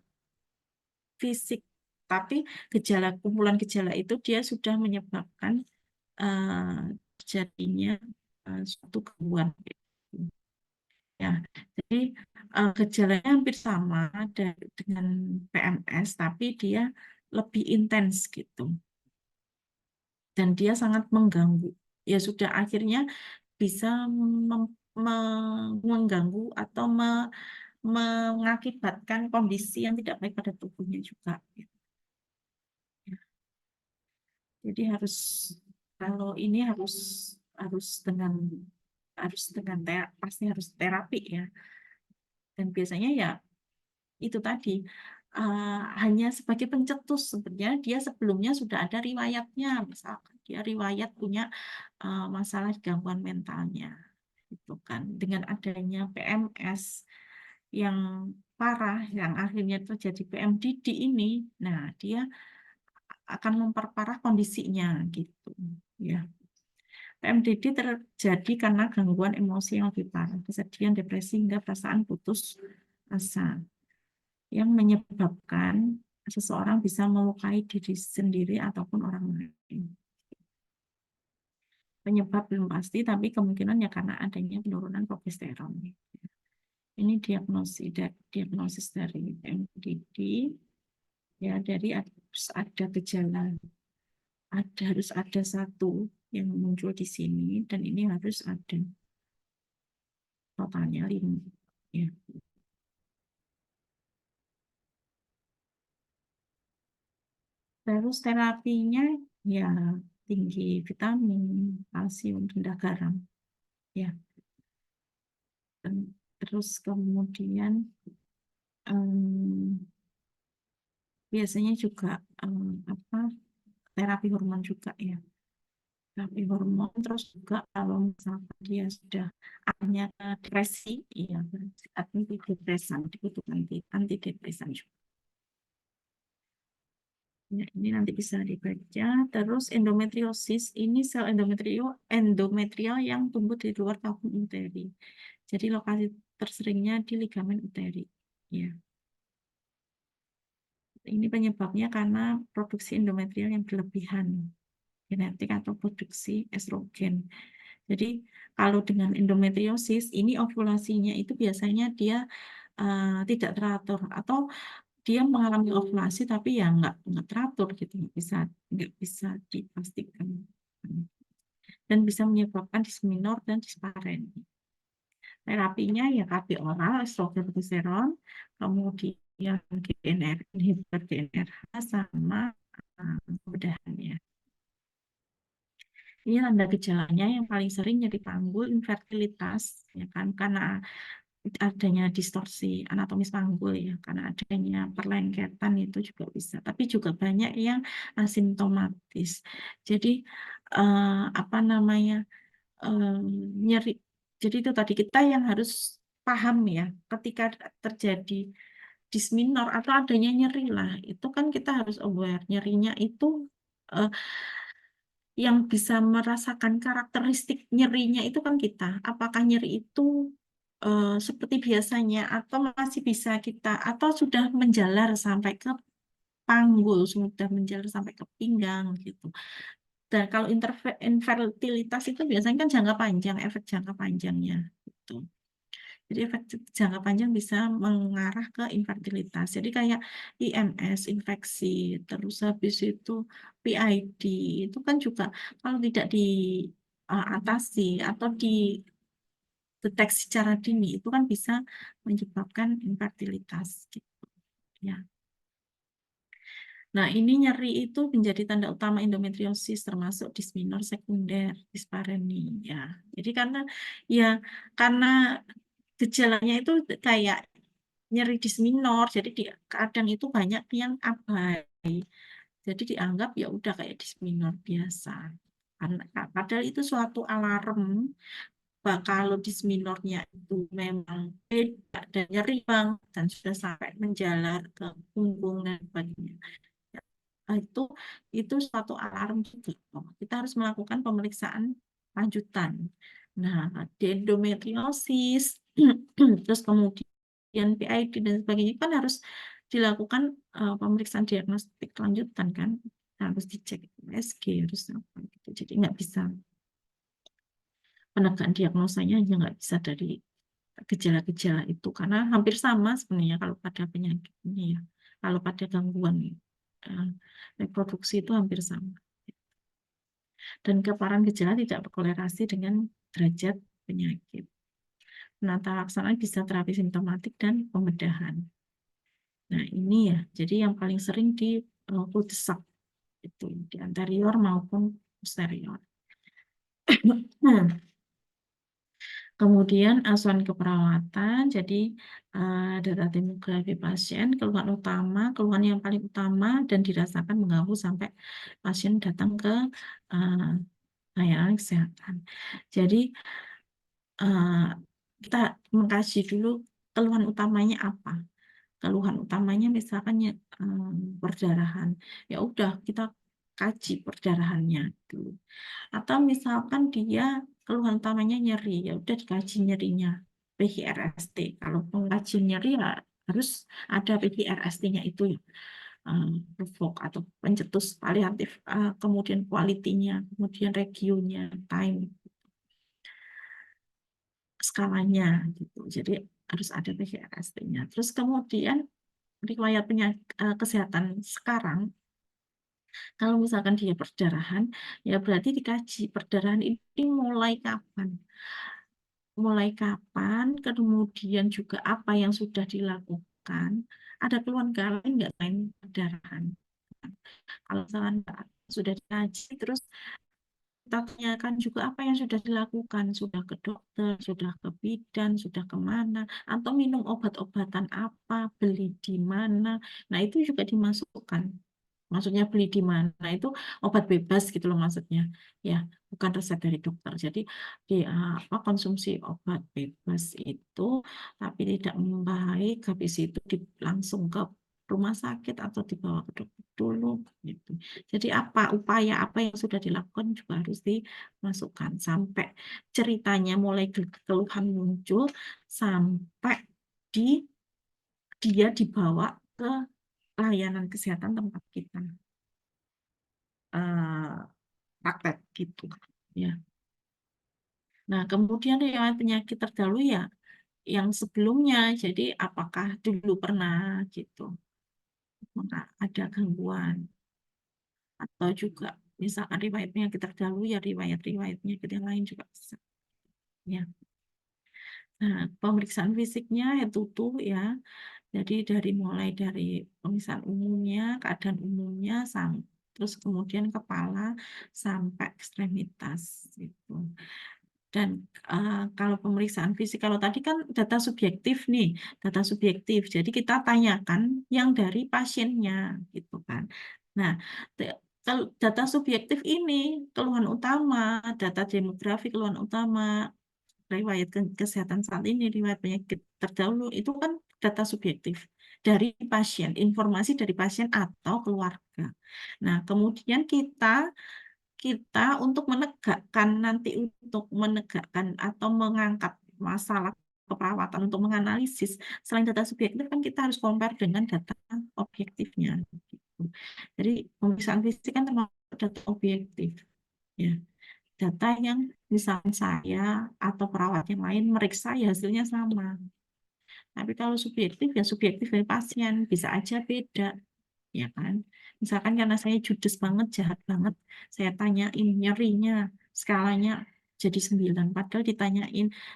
fisik, tapi kumpulan gejala itu dia sudah menyebabkan terjadinya suatu gangguan. Ya, jadi gejalanya hampir sama dengan PMS, tapi dia lebih intens gitu, dan dia sangat mengganggu. Ya sudah akhirnya bisa mengganggu atau mengakibatkan kondisi yang tidak baik pada tubuhnya juga. Gitu. Jadi kalau ini harus dengan pasti harus terapi ya. Dan biasanya ya itu tadi hanya sebagai pencetus, sebenarnya dia sebelumnya sudah ada riwayatnya, misalkan dia riwayat punya masalah gangguan mentalnya, gitu kan. Dengan adanya PMS yang parah, yang akhirnya terjadi PMDD ini, nah dia akan memperparah kondisinya, gitu ya. PMDD terjadi karena gangguan emosi yang lebih parah, kesedihan, depresi, hingga perasaan putus asa, yang menyebabkan seseorang bisa melukai diri sendiri ataupun orang lain. Penyebab belum pasti, tapi kemungkinan ya karena adanya penurunan progesteron. Ini diagnosis dari MDD, ya dari harus ada gejala, harus ada satu yang muncul di sini, dan ini harus ada totalnya 5. Ya. Terus terapinya ya tinggi vitamin, kalsium, rendah garam. Ya. Terus kemudian biasanya juga apa terapi hormon juga ya. Terapi hormon, terus juga kalau misalkan dia sudah adanya depresi, ya antidepresan, dibutuhkan antidepresan juga. Ya, ini nanti bisa dibaca. Terus endometriosis, ini sel endometrial yang tumbuh di luar tabung uteri. Jadi lokasi terseringnya di ligamen uteri. Ya. Ini penyebabnya karena produksi endometrial yang berlebihan, genetik atau produksi estrogen. Jadi kalau dengan endometriosis, ini ovulasinya itu biasanya dia tidak teratur, atau dia mengalami ovulasi tapi ya nggak teratur gitu, nggak bisa dipastikan, dan bisa menyebabkan disminor dan dispareni. Terapinya ya KB oral, estrogen, progesteron, kemudian GnR, inhibitor GnRH, sama pembedahan ya. Ini tanda gejalanya yang paling sering nyeri panggul, infertilitas, ya kan, karena adanya distorsi anatomis panggul ya, karena adanya perlengketan itu juga bisa. Tapi juga banyak yang asimptomatis. Jadi apa namanya nyeri. Jadi itu tadi kita yang harus paham ya, ketika terjadi disminor atau adanya nyeri lah, itu kan kita harus aware nyerinya itu eh, yang bisa merasakan karakteristik nyerinya itu kan kita. Apakah nyeri itu seperti biasanya, atau masih bisa kita, atau sudah menjalar sampai ke panggul, sudah menjalar sampai ke pinggang gitu. Dan kalau infertilitas itu biasanya kan jangka panjang, efek jangka panjangnya gitu. Jadi efek jangka panjang bisa mengarah ke infertilitas. Jadi kayak IMS, infeksi, terus habis itu PID, itu kan juga kalau tidak diatasi atau dideteksi secara dini, itu kan bisa menyebabkan infertilitas gitu. Ya. Nah, ini nyeri itu menjadi tanda utama endometriosis, termasuk disminor sekunder, dispareni ya. Jadi ya karena gejalanya itu kayak nyeri disminor, jadi kadang itu banyak yang abai. Jadi dianggap ya udah kayak disminor biasa. Karena padahal itu suatu alarm kalau disminornya itu memang beda dan nyeri banget dan sudah sampai menjalar ke punggung dan sebagainya. itu suatu alarm juga. Kita harus melakukan pemeriksaan lanjutan. Nah, di endometriosis, terus kemudian PID dan sebagainya kan harus dilakukan pemeriksaan diagnostik lanjutan kan, harus dicek USG, harus apa gitu. Jadi nggak bisa penegakan diagnosanya hanya nggak bisa dari gejala-gejala itu karena hampir sama sebenarnya kalau pada penyakit ini ya, kalau pada gangguan eh, reproduksi itu hampir sama. Dan keparahan gejala tidak berkorelasi dengan derajat penyakit. Penata laksanaan bisa terapi simptomatik dan pembedahan. Nah ini ya, jadi yang paling sering di cul-de-sac itu di anterior maupun posterior. Nah, kemudian asuhan keperawatan, jadi data demografi pasien, keluhan yang paling utama dan dirasakan mengganggu sampai pasien datang ke layanan kesehatan. Jadi kita mengkaji dulu keluhan utamanya apa. Keluhan utamanya misalkan ya, perdarahan, ya udah kita kaji perdarahannya dulu. Atau misalkan dia keluhan utamanya nyeri, ya udah dikaji nyerinya, PHRST. Kalau pengkajian nyeri ya harus ada PHRST-nya itu ya, provok atau pencetus paliatif, kemudian quality-nya, kemudian regionya, time, skalanya gitu. Jadi harus ada PHRST-nya. Terus kemudian riwayat kesehatan sekarang, kalau misalkan dia perdarahan, ya berarti dikaji perdarahan ini mulai kapan, kemudian juga apa yang sudah dilakukan, ada keluhan lain nggak lain perdarahan. Kalau misalkan sudah dikaji, terus kita tanyakan juga apa yang sudah dilakukan, sudah ke dokter, sudah ke bidan, sudah kemana, atau minum obat-obatan apa, beli di mana. Nah, itu juga dimasukkan. Maksudnya beli di mana itu obat bebas gitu loh maksudnya. Ya, bukan resep dari dokter. Jadi di apa konsumsi obat bebas itu tapi tidak membaik, habis itu langsung ke rumah sakit atau dibawa ke dokter dulu gitu. Jadi upaya apa yang sudah dilakukan juga harus dimasukkan sampai ceritanya mulai keluhan muncul sampai di dia dibawa ke layanan kesehatan tempat kita praktek gitu ya. Nah, kemudian yang penyakit terdahulu ya yang sebelumnya. Jadi apakah dulu pernah gitu ada gangguan atau juga misalkan riwayat penyakit terdahulu ya riwayat penyakit yang lain juga bisa. Ya. Nah, pemeriksaan fisiknya itu tuh ya. Jadi mulai dari pemeriksaan umumnya, keadaan umumnya, terus kemudian kepala sampai ekstremitas gitu. Dan kalau pemeriksaan fisik, kalau tadi kan data subjektif nih, data subjektif. Jadi kita tanyakan yang dari pasiennya, gitu kan. Nah, kalau data subjektif ini keluhan utama, data demografi keluhan utama, riwayat kesehatan saat ini, riwayat penyakit terdahulu, itu kan data subjektif dari pasien, informasi dari pasien atau keluarga. Nah, kemudian kita untuk menegakkan atau mengangkat masalah keperawatan untuk menganalisis selain data subjektif kan kita harus compare dengan data objektifnya gitu. Jadi pemeriksaan fisik kan termasuk data objektif ya, data yang misalnya saya atau perawat yang lain meriksa ya hasilnya sama, tapi kalau subjektif ya subjektif dari pasien bisa aja beda ya kan. Misalkan karena saya judes banget, jahat banget, saya tanyain nyerinya, skalanya jadi 9. Padahal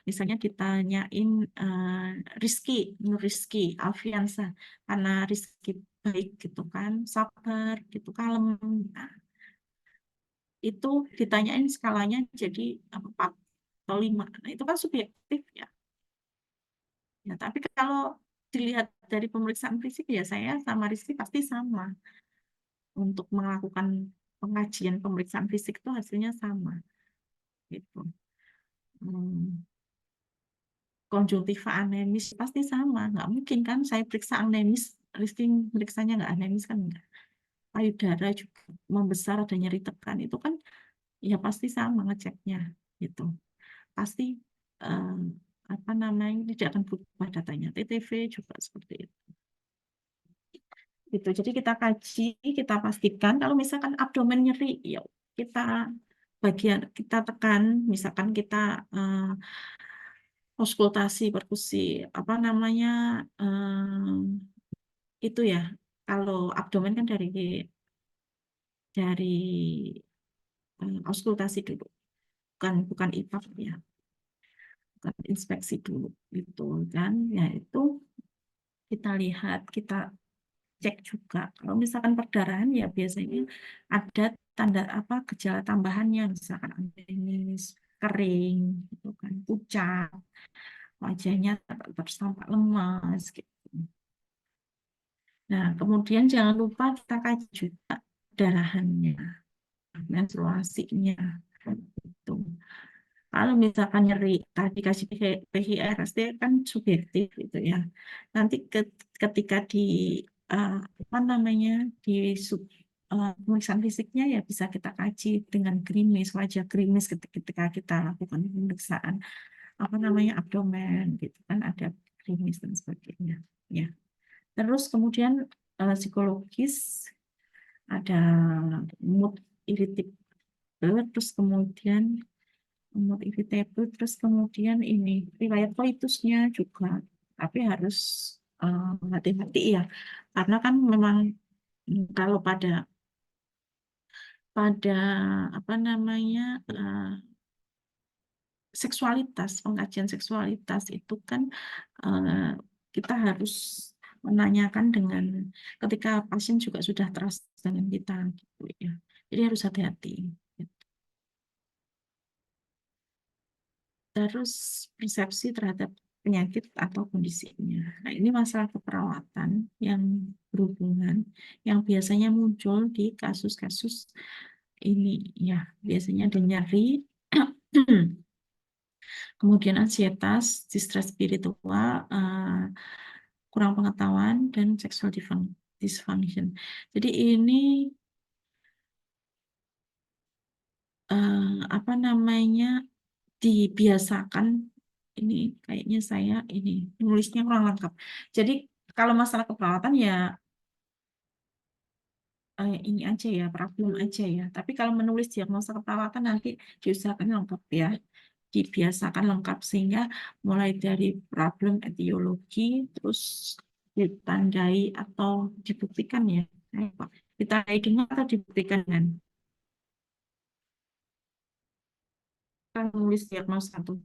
misalnya ditanyain Rizky, Nur Rizky, Alfiansa, karena Rizky baik gitu kan, sabar gitu, kalem. Nah, itu ditanyain skalanya jadi 4 atau 5. Nah, itu kan subjektif ya. Ya, tapi kalau dilihat dari pemeriksaan fisik ya saya sama Rizky pasti sama. Untuk melakukan pengajian pemeriksaan fisik itu hasilnya sama gitu. Konjungtiva anemis pasti sama, nggak mungkin kan saya periksa anemis, Rizky periksanya nggak anemis kan enggak. payudara juga membesar, ada nyeri tekan, itu kan ya pasti sama ngeceknya gitu. Pasti eh, apa namanya tidak akan berubah datanya. TTV juga seperti itu. Gitu. Jadi kita kaji, kita pastikan kalau misalkan abdomen nyeri, ya kita kita tekan, misalkan kita eh, auskultasi perkusi, apa namanya itu ya. Kalau abdomen kan auskultasi dulu, bukan bukan IPAP ya, bukan inspeksi dulu, gitu kan. Ya itu kita lihat, kita cek juga. Kalau misalkan perdarahan ya biasanya ada tanda apa gejala tambahannya, misalkan amblenis, kering, gitu kan, pucat, wajahnya terus tampak lemas, gitu. Nah, kemudian jangan lupa kita kaji juga darahannya, menstruasinya, gitu. Kalau misalkan nyeri, tadi kasih PHRST kan subjektif gitu ya. Nanti ketika di eh, apa namanya di pemeriksaan fisiknya ya bisa kita kaji dengan gerimis, wajah gerimis ketika kita lakukan pemeriksaan apa namanya abdomen gitu kan ada gerimis dan sebagainya. Ya. Terus kemudian psikologis ada mood irritable, terus kemudian mood irritable, terus kemudian ini riwayat koitusnya juga, tapi harus hati-hati ya, karena kan memang kalau pada pada apa namanya seksualitas, pengkajian seksualitas itu kan eh, kita harus menanyakan dengan ketika pasien juga sudah trust dengan kita gitu ya. Jadi harus hati-hati. Terus persepsi terhadap penyakit atau kondisinya. Nah, ini masalah keperawatan yang berhubungan yang biasanya muncul di kasus-kasus ini ya, biasanya ada nyeri, kemudian ansietas, distress spiritual, kurang pengetahuan dan sexual dysfunction. Jadi ini apa namanya dibiasakan, ini kayaknya saya ini nulisnya kurang lengkap. Jadi kalau masalah keperawatan ya ini aja ya, problem aja ya. Tapi kalau menulis diagnosa keperawatan nanti diusahakan lengkap ya. Dibiasakan lengkap sehingga mulai dari problem etiologi terus ditandai atau dibuktikan ya. Ditandai dengan atau dibuktikan kan. Kan nulis diagnosa tuh.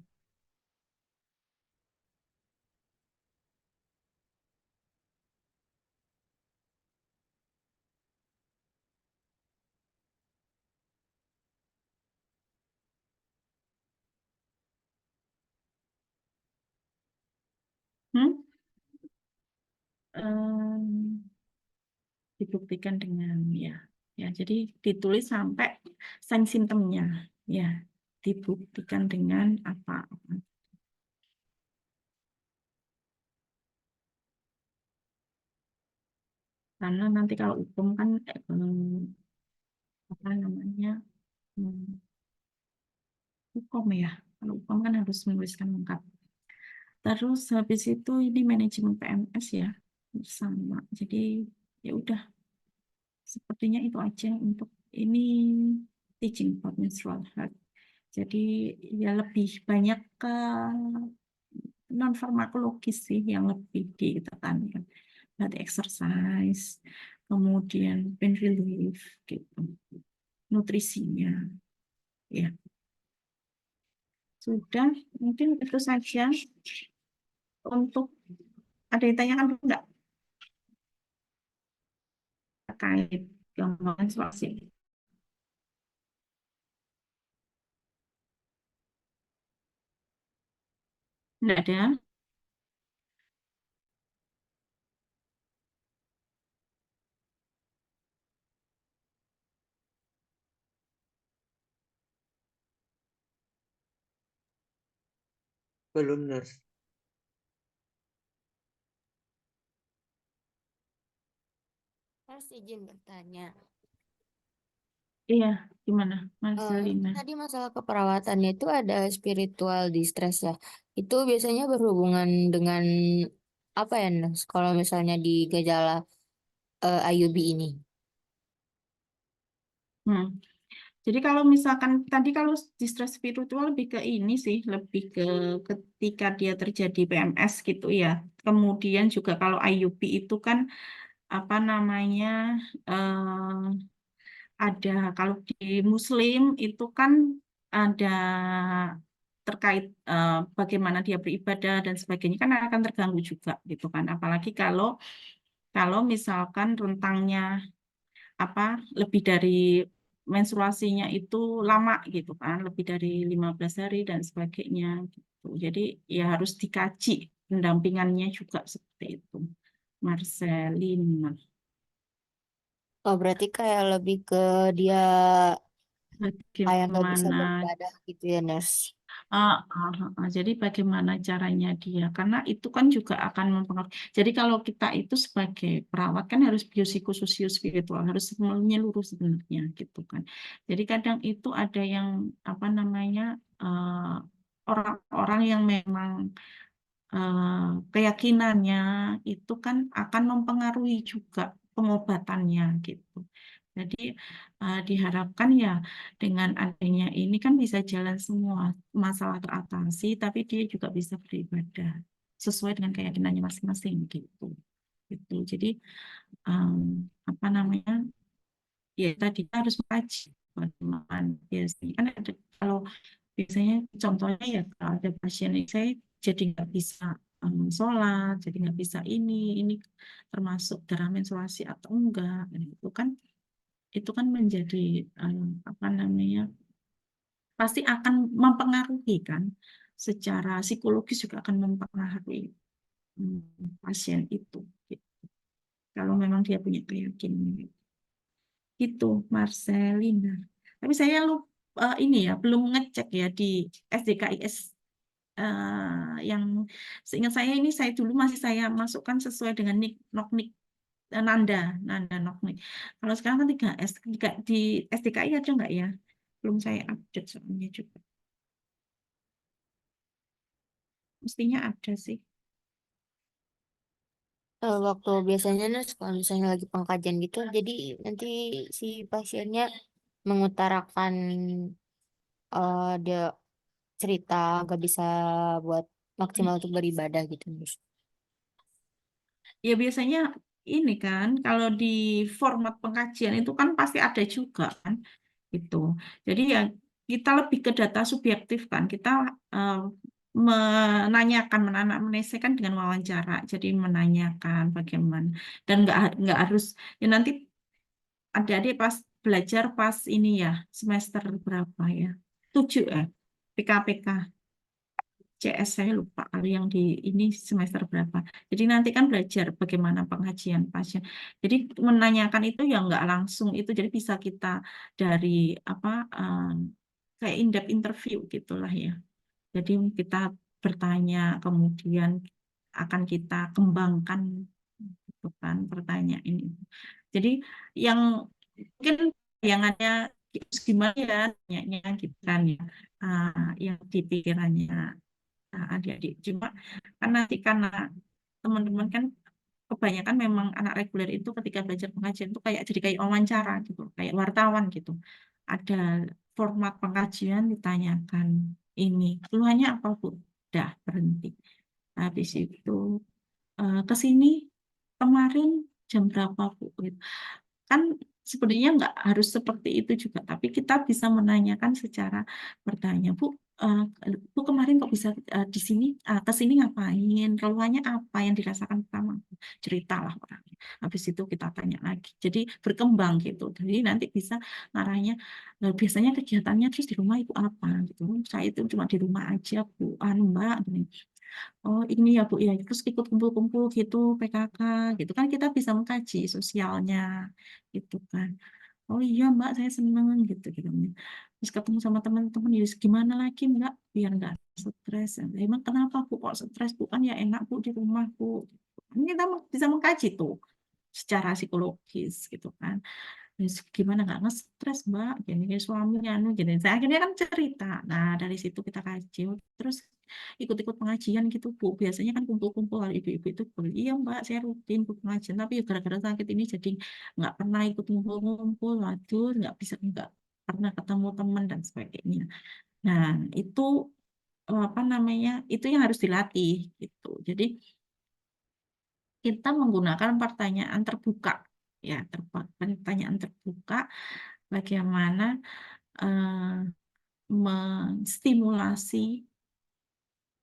Hmm? Em, dibuktikan dengan ya ya jadi ditulis sampai sign simptomnya ya dibuktikan dengan apa, karena nanti kalau hukum kan apa namanya hmm, hukum ya, kalau hukum kan harus menuliskan lengkap. Terus habis itu ini manajemen PMS ya bersama, jadi ya udah sepertinya itu aja untuk ini teaching about menstrual health. Jadi ya lebih banyak ke non farmakologis sih yang lebih ditekankan. Berarti exercise, kemudian pain relief gitu, nutrisinya. Ya, sudah mungkin itu saja untuk ada yang tanyakan dulu nggak terkait gelombang menstruasi? Nggak ada. Belum, Nurse. Mas izin bertanya. Iya, gimana, Kan Marcelina? tadi masalah keperawatannya itu ada spiritual distress ya. Itu biasanya berhubungan dengan apa ya, Nas? Kalau misalnya di gejala IUB ini. Hmm. Jadi kalau misalkan tadi kalau distress spiritual lebih ke ini sih, lebih ke ketika dia terjadi PMS gitu ya. Kemudian juga kalau IUP itu kan apa namanya ada kalau di Muslim itu kan ada terkait bagaimana dia beribadah dan sebagainya kan akan terganggu juga gitu kan. Apalagi kalau kalau misalkan rentangnya apa lebih dari menstruasinya itu lama gitu kan, lebih dari 15 hari dan sebagainya gitu. Jadi ya harus dikaji pendampingannya juga seperti itu. Marcelina. Oh, berarti kayak lebih ke dia kayak nggak bisa Bagaimana beribadah gitu ya, Nas. Jadi bagaimana caranya dia? Karena itu kan juga akan mempengaruhi. Jadi kalau kita itu sebagai perawat kan harus biopsikososio spiritual, harus menyeluruh sebenarnya gitu kan. Jadi kadang itu ada yang apa namanya orang-orang yang memang eh, keyakinannya itu kan akan mempengaruhi juga pengobatannya gitu. Jadi diharapkan ya dengan adanya ini kan bisa jalan semua masalah teratasi, tapi dia juga bisa beribadah sesuai dengan keyakinannya masing-masing gitu. Gitu. Jadi em, apa namanya ya tadi harus mengkaji bagaimana biasanya kan ada kalau biasanya contohnya ya kalau ada pasien yang saya jadi nggak bisa sholat, jadi nggak bisa ini termasuk darah menstruasi atau enggak, dan itu kan menjadi apa namanya pasti akan mempengaruhi kan secara psikologis juga akan mempengaruhi pasien itu gitu. Kalau memang dia punya keyakinan itu Marcelina. Tapi saya ini ya belum ngecek ya di SDKIS yang seingat saya ini saya dulu masih saya masukkan sesuai dengan NOKNIK Nanda Nanda NOKNIK. Kalau sekarang kan 3S di SDKI ada nggak ya? Belum saya update soalnya juga. Mestinya ada sih. Waktu biasanya, Nas, kalau misalnya lagi pengkajian gitu, jadi nanti si pasiennya mengutarakan dia cerita gak bisa buat maksimal untuk beribadah gitu, Nas. Ya biasanya ini kan kalau di format pengkajian itu kan pasti ada juga kan itu. Jadi ya kita lebih ke data subjektif kan. Kita eh, menanyakan, menanyakan dengan wawancara. Jadi menanyakan bagaimana dan nggak harus ya nanti adik-adik pas belajar pas ini ya semester berapa ya? 7 ya. PKPK. CS saya lupa kalau yang di ini semester berapa. Jadi nanti kan belajar bagaimana pengajian pasien. Jadi menanyakan itu ya nggak langsung itu. Jadi bisa kita dari apa kayak in-depth interview gitulah ya. Jadi kita bertanya kemudian akan kita kembangkan gitu kan pertanyaan ini. Jadi yang mungkin yang ada gimana ya tanyanya gitu kan ya. Yang di pikirannya adik-adik. Cuma kan nanti karena teman-teman kan kebanyakan memang anak reguler itu ketika belajar pengajian itu kayak jadi kayak wawancara gitu, kayak wartawan gitu. Ada format pengajian ditanyakan ini, keluhannya apa Bu? Dah berhenti. Habis itu ke sini kemarin jam berapa Bu? Gitu. Kan sebenarnya nggak harus seperti itu juga, tapi kita bisa menanyakan secara bertanya, Bu, eh, Bu kemarin kok bisa di sini, ke sini ngapain? Keluhannya apa yang dirasakan pertama? Ceritalah orangnya. Habis itu kita tanya lagi. Jadi berkembang gitu. Jadi nanti bisa ngarahnya, biasanya kegiatannya terus di rumah Ibu apa? Gitu. Saya itu cuma di rumah aja, Bu. Mbak, gini. Oh ini ya Bu ya, terus ikut kumpul-kumpul gitu PKK gitu kan kita bisa mengkaji sosialnya gitu kan. Oh iya Mbak saya seneng gitu gitu. Terus ketemu sama teman-teman ya gimana lagi Mbak biar nggak stres. Emang kenapa Bu kok stres Bu kan ya enak Bu di rumah Bu. Ini kita bisa mengkaji tuh secara psikologis gitu kan. Terus gimana nggak nge-stres Mbak, gini suaminya anu gini. Saya akhirnya kan cerita. Nah dari situ kita kaji. Terus ikut-ikut pengajian gitu Bu. Biasanya kan kumpul-kumpul kalau ibu-ibu itu boleh. Iya Mbak, saya rutin ikut pengajian. Tapi ya gara-gara sakit ini jadi nggak pernah ikut ngumpul-ngumpul. Waduh, nggak pernah ketemu teman dan sebagainya. Nah itu apa namanya? Itu yang harus dilatih gitu. Jadi kita menggunakan pertanyaan terbuka ya, pertanyaan terbuka bagaimana eh, menstimulasi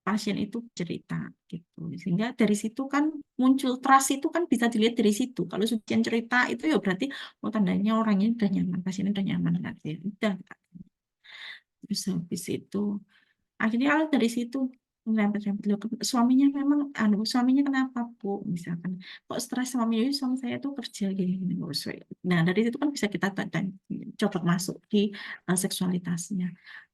pasien itu cerita gitu. Sehingga dari situ kan muncul trust itu kan bisa dilihat dari situ. Kalau sudah cerita itu ya berarti oh tandanya orangnya udah nyaman, pasiennya udah nyaman kan. Ya udah. Terus habis itu akhirnya kalau dari situ nyerempet-nyerempet, "Loh, suaminya memang suaminya kenapa Bu misalkan kok stres suaminya, "Ih, suami saya tuh kerja gini, oh, nah dari situ kan bisa kita coba masuk di seksualitasnya.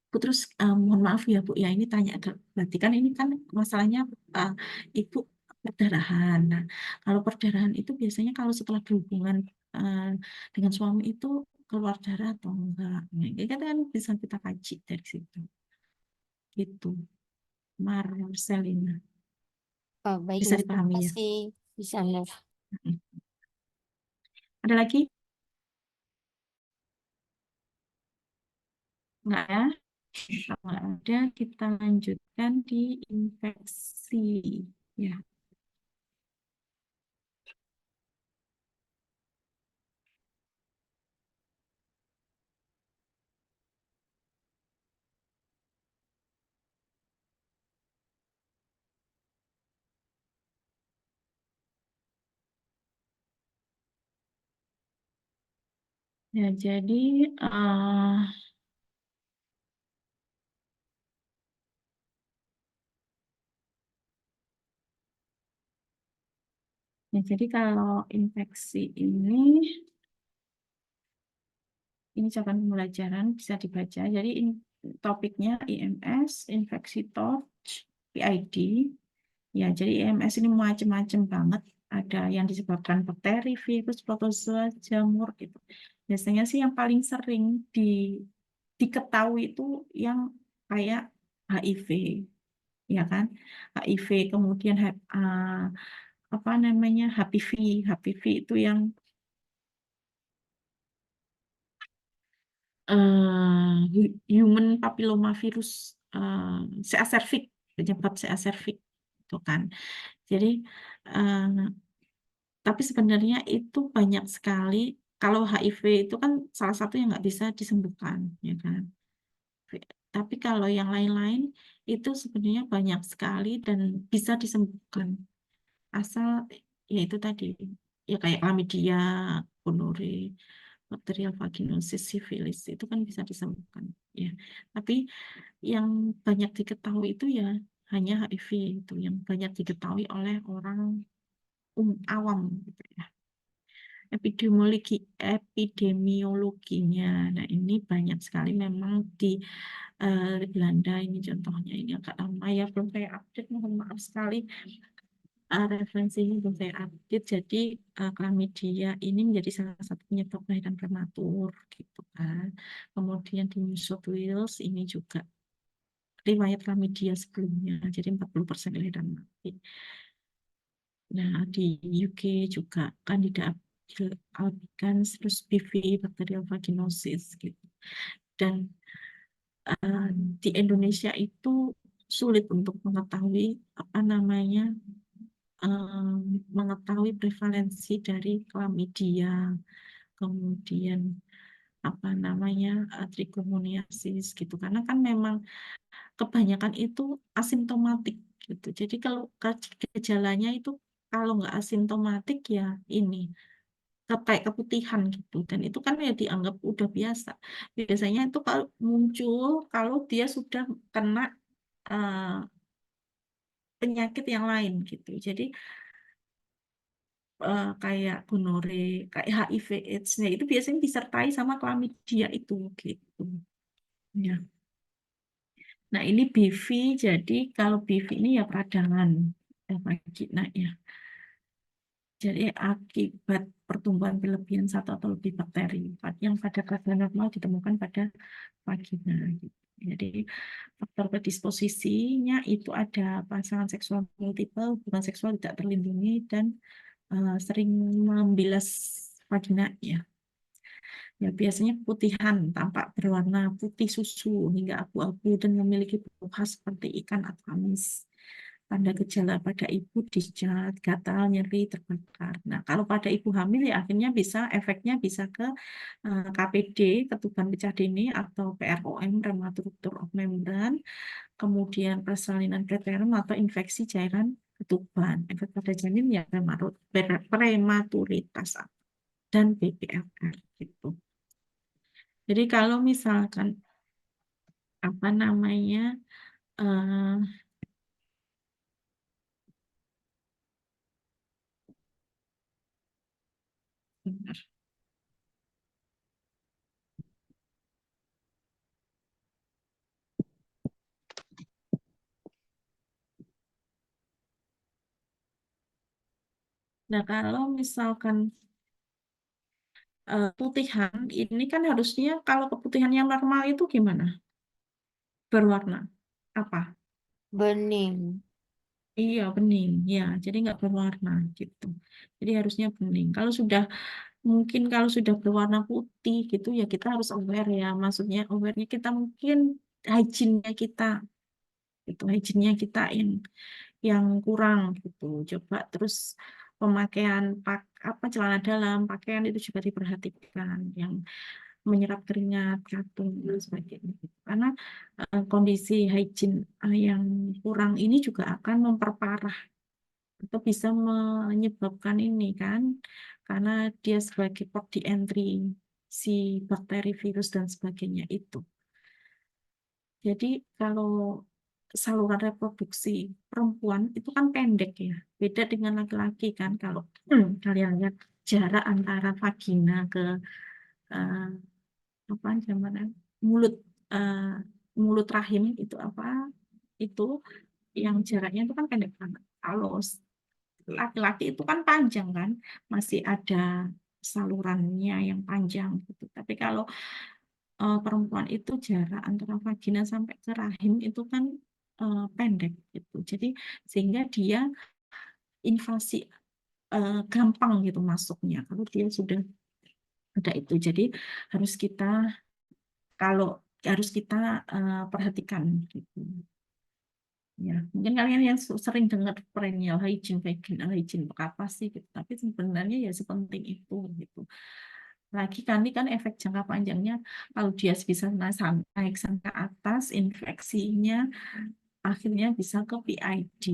Bu, terus mohon maaf ya Bu ya ini tanya berarti kan ini kan masalahnya eh, ibu perdarahan. Nah kalau perdarahan itu biasanya kalau setelah berhubungan eh, dengan suami itu keluar darah atau enggak, nah, itu kan bisa kita kaji dari situ gitu. Marcelina. Oh, baik, Bisa Nur. Terima dipahami ya? kasih. Bisa, Nur. Ada lagi? Enggak ya? Kalau nggak ada, kita lanjutkan di infeksi. Ya, ya jadi eh, ya jadi kalau infeksi ini catatan pembelajaran bisa dibaca. Jadi topiknya IMS, infeksi torch, PID. Ya, jadi IMS ini macam-macam banget. Ada yang disebabkan bakteri, virus, protozoa, jamur gitu. Biasanya sih yang paling sering diketahui itu yang kayak HIV, ya kan? HIV, kemudian apa namanya HPV. HPV itu yang human papilloma virus, CA cervix, penyebab CA cervix itu kan. Jadi eh, tapi sebenarnya itu banyak sekali. Kalau HIV itu kan salah satu yang nggak bisa disembuhkan, ya kan. Tapi kalau yang lain-lain itu sebenarnya banyak sekali dan bisa disembuhkan. Asal ya itu tadi, ya kayak chlamydia, gonorrhea, bakterial vaginosis, sifilis itu kan bisa disembuhkan. Ya, tapi yang banyak diketahui itu ya hanya HIV itu yang banyak diketahui oleh orang awam gitu ya. Epidemiologinya. Nah, ini banyak sekali memang di Belanda ini contohnya ini agak lama ya belum saya update mohon maaf sekali. Referensinya belum saya update jadi chlamydia ini menjadi salah satu penyebab kelahiran prematur gitu kan. Kemudian di New South Wales ini juga riwayat chlamydia sebelumnya jadi 40% kelahiran mati. Nah, di UK juga Candida albicans, terus BV, bakterial vaginosis gitu. Dan eh, di Indonesia itu sulit untuk mengetahui apa namanya mengetahui prevalensi dari chlamydia, kemudian apa namanya trichomoniasis gitu. Karena kan memang kebanyakan itu asimptomatik gitu. Jadi kalau gejalanya itu kalau nggak asimptomatik ya ini kayak keputihan gitu dan itu kan ya dianggap udah biasa. Biasanya itu kalau muncul kalau dia sudah kena eh, penyakit yang lain gitu. Jadi kayak gonore, kayak HIV AIDS-nya itu biasanya disertai sama chlamydia itu gitu. Ya. Nah, ini BV jadi kalau BV ini ya peradangan vagina ya. Jadi akibat pertumbuhan berlebihan satu atau lebih bakteri yang pada kadar normal ditemukan pada vagina. Gitu. Jadi faktor predisposisinya itu ada pasangan seksual multiple, hubungan seksual tidak terlindungi, dan sering membilas vagina ya. Ya, biasanya putihan, tampak berwarna putih susu hingga abu-abu dan memiliki bau khas seperti ikan atau amis. Tanda gejala pada ibu disjat, gatal, nyeri, terbakar. Nah, kalau pada ibu hamil ya akhirnya efeknya bisa ke KPD, ketuban pecah dini, atau PROM, prematur of membrane, kemudian persalinan preterum atau infeksi cairan ketuban. Efek pada janin ya prematuritas dan BPLR gitu. Jadi kalau misalkan apa namanya eh, bentar. Nah, kalau misalkan putihan ini kan harusnya kalau keputihan yang normal itu gimana? Berwarna apa? Bening. Iya, bening. Ya, jadi nggak berwarna gitu. Jadi harusnya bening. Kalau sudah berwarna putih gitu ya kita harus aware ya. Maksudnya aware-nya kita mungkin hygiene-nya kita itu hygiene-nya kita yang kurang gitu. Coba terus pemakaian apa celana dalam, pakaian itu juga diperhatikan yang menyerap keringat, jantung dan sebagainya. Gitu. Karena kondisi hygiene yang kurang ini juga akan memperparah atau bisa menyebabkan ini kan karena dia sebagai port di entry si bakteri, virus dan sebagainya itu. Jadi kalau saluran reproduksi perempuan itu kan pendek ya, beda dengan laki-laki kan. Kalau kalian lihat jarak antara vagina ke eh, apa namanya mulut eh, mulut rahim itu apa itu yang jaraknya itu kan pendek banget. Kalau laki-laki itu kan panjang kan, masih ada salurannya yang panjang gitu. Tapi kalau perempuan itu jarak antara vagina sampai ke rahim itu kan pendek gitu. Jadi sehingga dia invasi gampang gitu masuknya kalau dia sudah ada itu. Jadi harus kita kalau harus kita perhatikan gitu. Ya, mungkin kalian yang sering dengar perennial hygiene, vaginal hygiene, apa sih gitu. Tapi sebenarnya ya sepenting itu gitu. Lagi kan ini kan efek jangka panjangnya kalau dia bisa naik sampai atas infeksinya akhirnya bisa ke PID,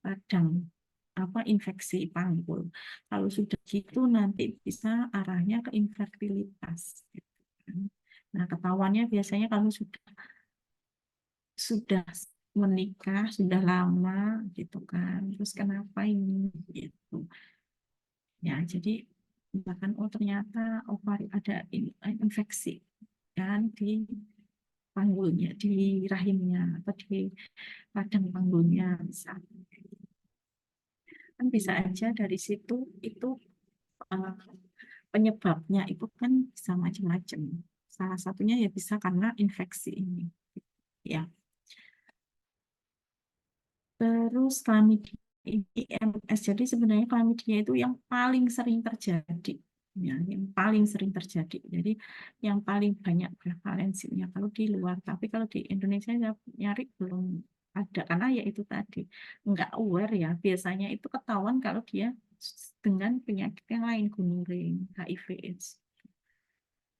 radang apa infeksi panggul. Kalau sudah gitu nanti bisa arahnya ke infertilitas. Gitu kan. Nah, ketahuannya biasanya kalau sudah menikah sudah lama gitu kan terus kenapa ini gitu ya jadi bahkan oh ternyata ovari ada infeksi kan di panggulnya di rahimnya atau di radang panggulnya bisa kan bisa aja dari situ itu eh, penyebabnya itu kan bisa macam-macam salah satunya ya bisa karena infeksi ini ya. Terus chlamydia IMS. Jadi sebenarnya chlamydia itu yang paling sering terjadi. Ya, yang paling sering terjadi. Jadi yang paling banyak prevalensinya kalau di luar. Tapi kalau di Indonesia saya nyari belum ada. Karena ya itu tadi. Nggak aware ya. Biasanya itu ketahuan kalau dia dengan penyakit yang lain. Gonorrhea, HIV AIDS.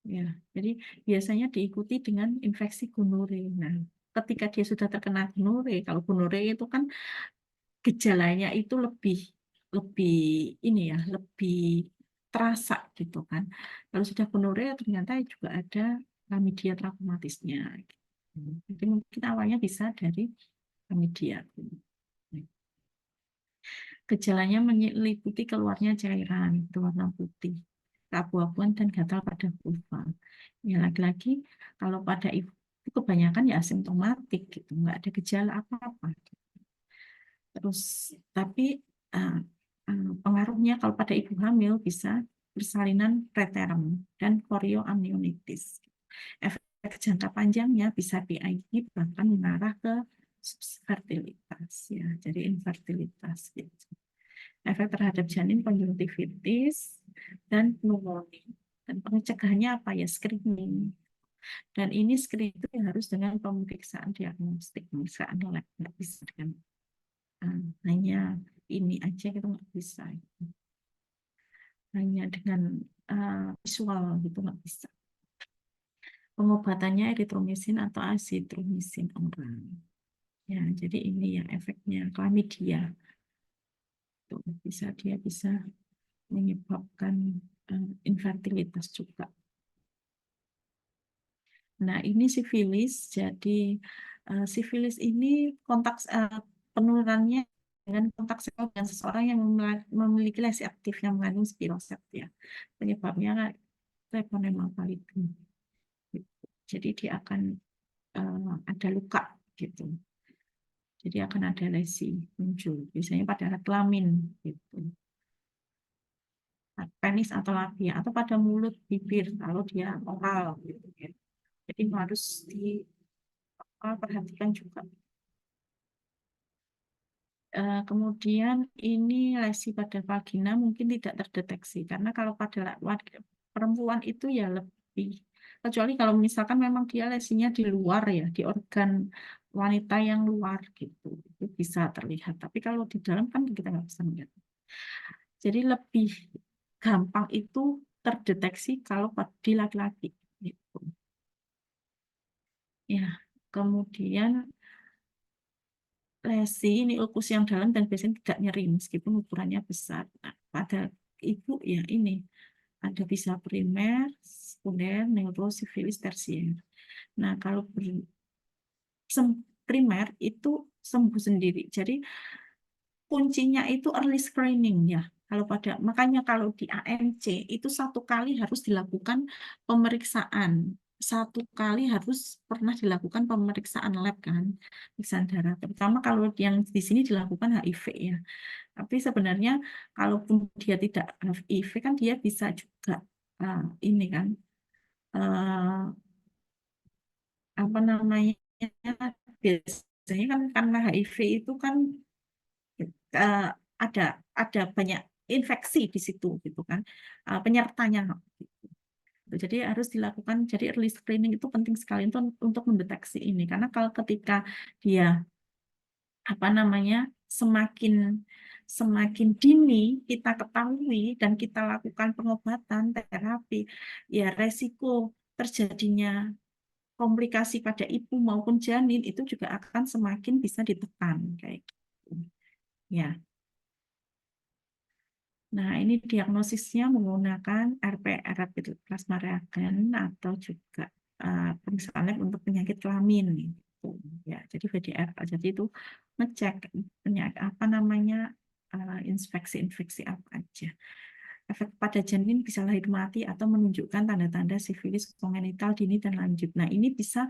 Ya, jadi biasanya diikuti dengan infeksi gonorrhea. Nah, ketika dia sudah terkena gonorrhea, kalau gonorrhea itu kan gejalanya itu lebih lebih ini ya lebih terasa gitu kan kalau sudah gonorea ternyata juga ada chlamydia trachomatisnya gitu. Jadi mungkin awalnya bisa dari chlamydia gejalanya meliputi keluarnya cairan berwarna putih keabu-abuan dan gatal pada vulva ya lagi-lagi kalau pada ibu itu kebanyakan ya asimptomatik gitu nggak ada gejala apa-apa. Terus tapi uh, pengaruhnya kalau pada ibu hamil bisa persalinan preterm dan chorioamnionitis. Efek jangka panjangnya bisa PID bahkan mengarah ke fertilitas ya, jadi infertilitas gitu. Efek terhadap janin konjungtivitis dan pneumonia. Dan pencegahannya apa ya? Screening. Dan ini screening itu harus dengan pemeriksaan diagnostik, pemeriksaan lab, nggak bisa dengan hanya ini aja kita nggak bisa. Hanya dengan visual gitu nggak bisa. Pengobatannya eritromisin atau azitromisin oral. Ya, jadi ini ya efeknya chlamydia. Tuh, dia bisa menyebabkan infertilitas juga. Nah, ini sifilis. Jadi sifilis ini penularannya dengan kontak seksual dengan seseorang yang memiliki lesi aktif yang mengandung spiroset ya. Penyebabnya Treponema pallidum. Jadi dia akan ada luka gitu. Jadi akan ada lesi muncul. Biasanya pada kelamin gitu. Penis atau labia atau pada mulut bibir kalau dia oral gitu ya. Jadi harus diperhatikan juga. Kemudian ini lesi pada vagina mungkin tidak terdeteksi karena kalau pada perempuan itu ya lebih, kecuali kalau misalkan memang dia lesinya di luar ya, di organ wanita yang luar gitu, itu bisa terlihat. Tapi kalau di dalam kan kita nggak bisa melihat. Jadi lebih gampang itu terdeteksi kalau di laki-laki gitu. Ya, kemudian lesi ini ulkus yang dalam dan biasanya tidak nyeri meskipun ukurannya besar. Nah, pada ibu ya ini ada bisa primer, sekunder, neurosifilis, tersier. Nah, kalau primer itu sembuh sendiri. Jadi kuncinya itu early screening ya. Makanya kalau di AMC itu 1 kali harus dilakukan pemeriksaan. 1 kali harus pernah dilakukan pemeriksaan lab kan, pemeriksaan darah. Terutama kalau yang di sini dilakukan HIV ya. Tapi sebenarnya kalaupun dia tidak HIV kan dia bisa juga ini kan apa namanya, biasanya kan karena HIV itu kan eh, ada ada banyak infeksi di situ gitu kan, penyertanya gitu. Jadi harus dilakukan, jadi early screening itu penting sekali untuk mendeteksi ini karena kalau ketika dia apa namanya semakin semakin dini kita ketahui dan kita lakukan pengobatan terapi, ya resiko terjadinya komplikasi pada ibu maupun janin itu juga akan semakin bisa ditekan kayak gitu. Ya. Nah, ini diagnosisnya menggunakan RPR, rapid plasma reagen, atau juga pemeriksaan lab untuk penyakit kelamin. Gitu. Ya, jadi VDR. Jadi itu ngecek penyakit apa namanya, infeksi-infeksi apa aja. Efek pada janin bisa lahir mati atau menunjukkan tanda-tanda sifilis kongenital dini dan lanjut. Nah, ini bisa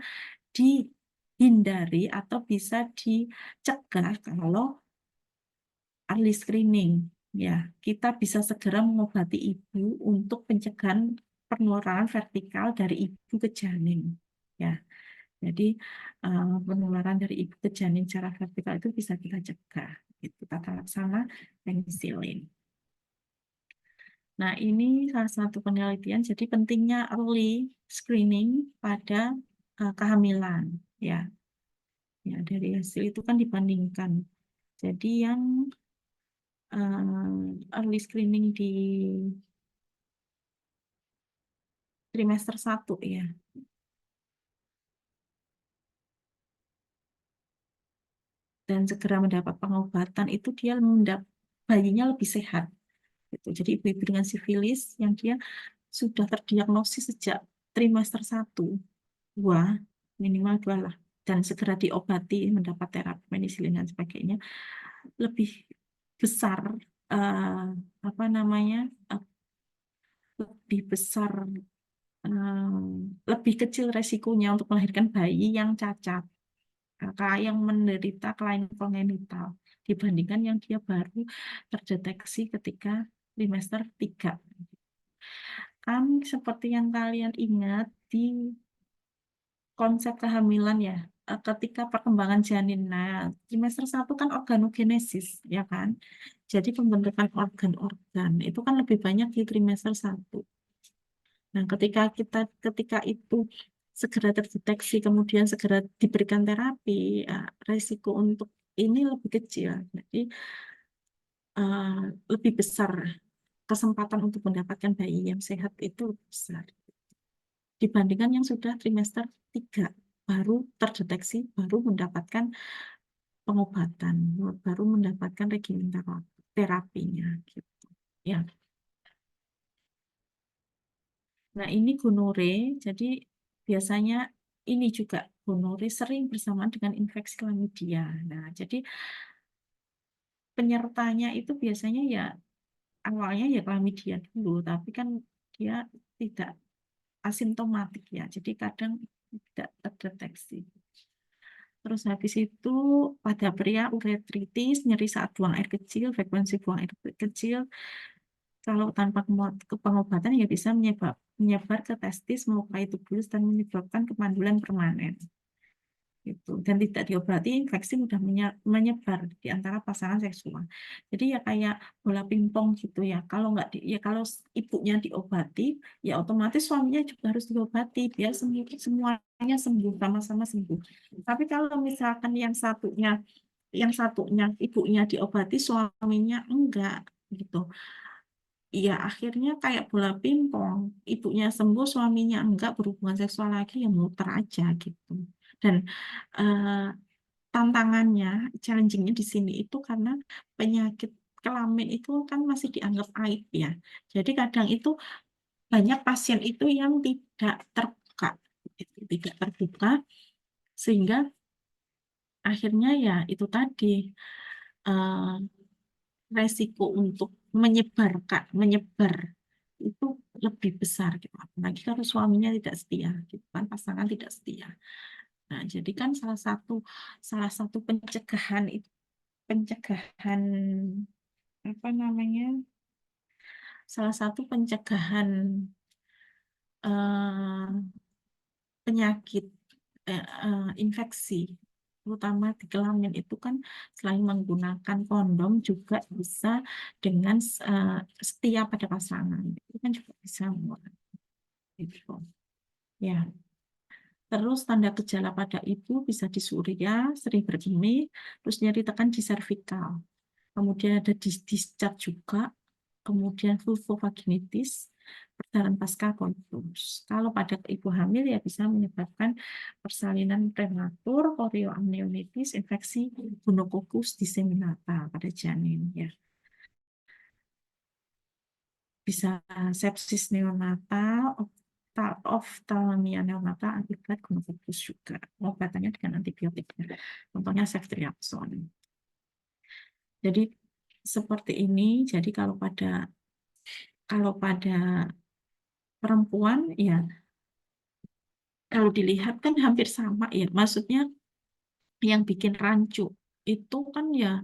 dihindari atau bisa dicegah kalau early screening. Ya, kita bisa segera mengobati ibu untuk pencegahan penularan vertikal dari ibu ke janin. Ya, jadi penularan dari ibu ke janin secara vertikal itu bisa kita cegah. Itu tata laksana penisilin. Nah, ini salah satu penelitian. Jadi pentingnya early screening pada kehamilan. Ya, ya dari hasil itu kan dibandingkan. Jadi yang early screening di trimester 1 ya. Dan segera mendapat pengobatan itu dia bayinya lebih sehat. Gitu. Jadi ibu-ibu dengan sifilis yang dia sudah terdiagnosis sejak trimester 1, 2, minimal 2 lah. Dan segera diobati, mendapat terapi penisilin dan sebagainya, lebih besar apa namanya, lebih besar, lebih kecil resikonya untuk melahirkan bayi yang cacat. yang menderita kelainan kongenital dibandingkan yang dia baru terdeteksi ketika trimester 3. Kan seperti yang kalian ingat di konsep kehamilan ya, ketika perkembangan janin. Nah, trimester 1 kan organogenesis, ya kan? Jadi pembentukan organ-organ itu kan lebih banyak di trimester 1. Nah, ketika itu segera terdeteksi, kemudian segera diberikan terapi, ya, resiko untuk ini lebih kecil. Jadi eh, lebih besar kesempatan untuk mendapatkan bayi yang sehat itu lebih besar dibandingkan yang sudah trimester 3 baru terdeteksi, baru mendapatkan pengobatan, baru mendapatkan regimen terapinya gitu. Ya. Nah, ini gonore, jadi biasanya ini juga gonore sering bersamaan dengan infeksi chlamydia. Nah, jadi penyertanya itu biasanya ya awalnya ya chlamydia dulu, tapi kan dia tidak asimptomatik ya, jadi kadang tidak terdeteksi. Terus habis itu pada pria uretritis, nyeri saat buang air kecil, frekuensi buang air kecil, kalau tanpa pengobatan ya bisa menyebar ke testis, melukai tubulus dan menyebabkan kemandulan permanen. Gitu. Dan tidak diobati, infeksi mudah menyebar di antara pasangan seksual. Jadi ya kayak bola pingpong gitu ya. Kalau nggak ya kalau ibunya diobati, ya otomatis suaminya juga harus diobati biar semuanya sembuh, sama-sama sembuh. Tapi kalau misalkan yang satunya ibunya diobati, suaminya enggak gitu. Iya, akhirnya kayak bola pingpong. Ibunya sembuh, suaminya enggak, berhubungan seksual lagi, ya muter aja gitu. Dan eh, tantangannya, challengingnya di sini itu karena penyakit kelamin itu kan masih dianggap aib ya. Jadi kadang itu banyak pasien itu yang tidak terbuka, tidak terbuka, sehingga akhirnya ya itu tadi eh, resiko untuk menyebar itu lebih besar gitu. Apalagi kalau suaminya tidak setia, gitu kan, pasangan tidak setia. Nah, jadi kan salah satu pencegahan apa namanya? Salah satu pencegahan eh, penyakit infeksi terutama di kelamin itu kan selain menggunakan kondom juga bisa dengan setia pada pasangan. Itu kan juga bisa gitu. Ya. Terus tanda gejala pada ibu bisa disuria, sering bergemih, terus nyeri tekan di servikal. Kemudian ada discharge juga, kemudian vulvovaginitis, perdarahan pasca konfus. Kalau pada ibu hamil ya bisa menyebabkan persalinan prematur, chorioamnionitis, infeksi gonococcus disseminata pada janin ya. Bisa sepsis neonatal, oftalmia neonatal akibat gonococcus juga. Obatannya dengan antibiotik. Contohnya ceftriaxone. Jadi seperti ini. Jadi kalau pada perempuan ya kalau dilihat kan hampir sama ya. Maksudnya yang bikin rancu itu kan ya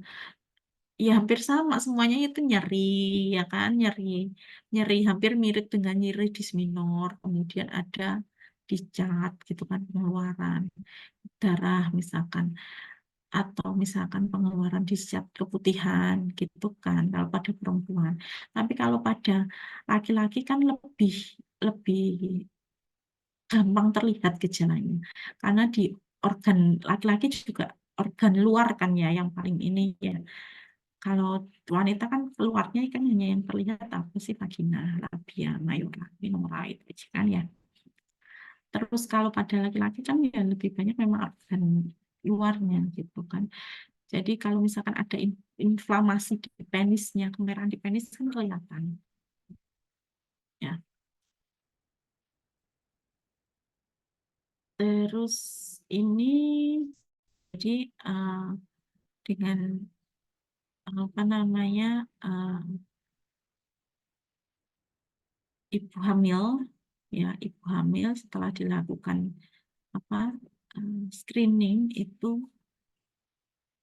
hampir sama semuanya itu nyeri ya kan nyeri nyeri hampir mirip dengan nyeri disminor. Kemudian ada dicat gitu kan pengeluaran darah misalkan atau misalkan pengeluaran discharge keputihan gitu kan kalau pada perempuan. Tapi kalau pada laki-laki kan lebih lebih gampang terlihat gejalanya karena di organ laki-laki juga organ luar kan ya yang paling ini ya. Kalau wanita kan keluarnya kan hanya yang terlihat apa sih vagina, labia, mayora, minora itu aja kan ya. Terus kalau pada laki-laki kan ya lebih banyak memang organ luarnya gitu kan. Jadi kalau misalkan ada inflamasi di penisnya, kemerahan di penis kan kelihatan. Ya. Terus ini jadi dengan apa namanya ibu hamil ya ibu hamil setelah dilakukan apa screening itu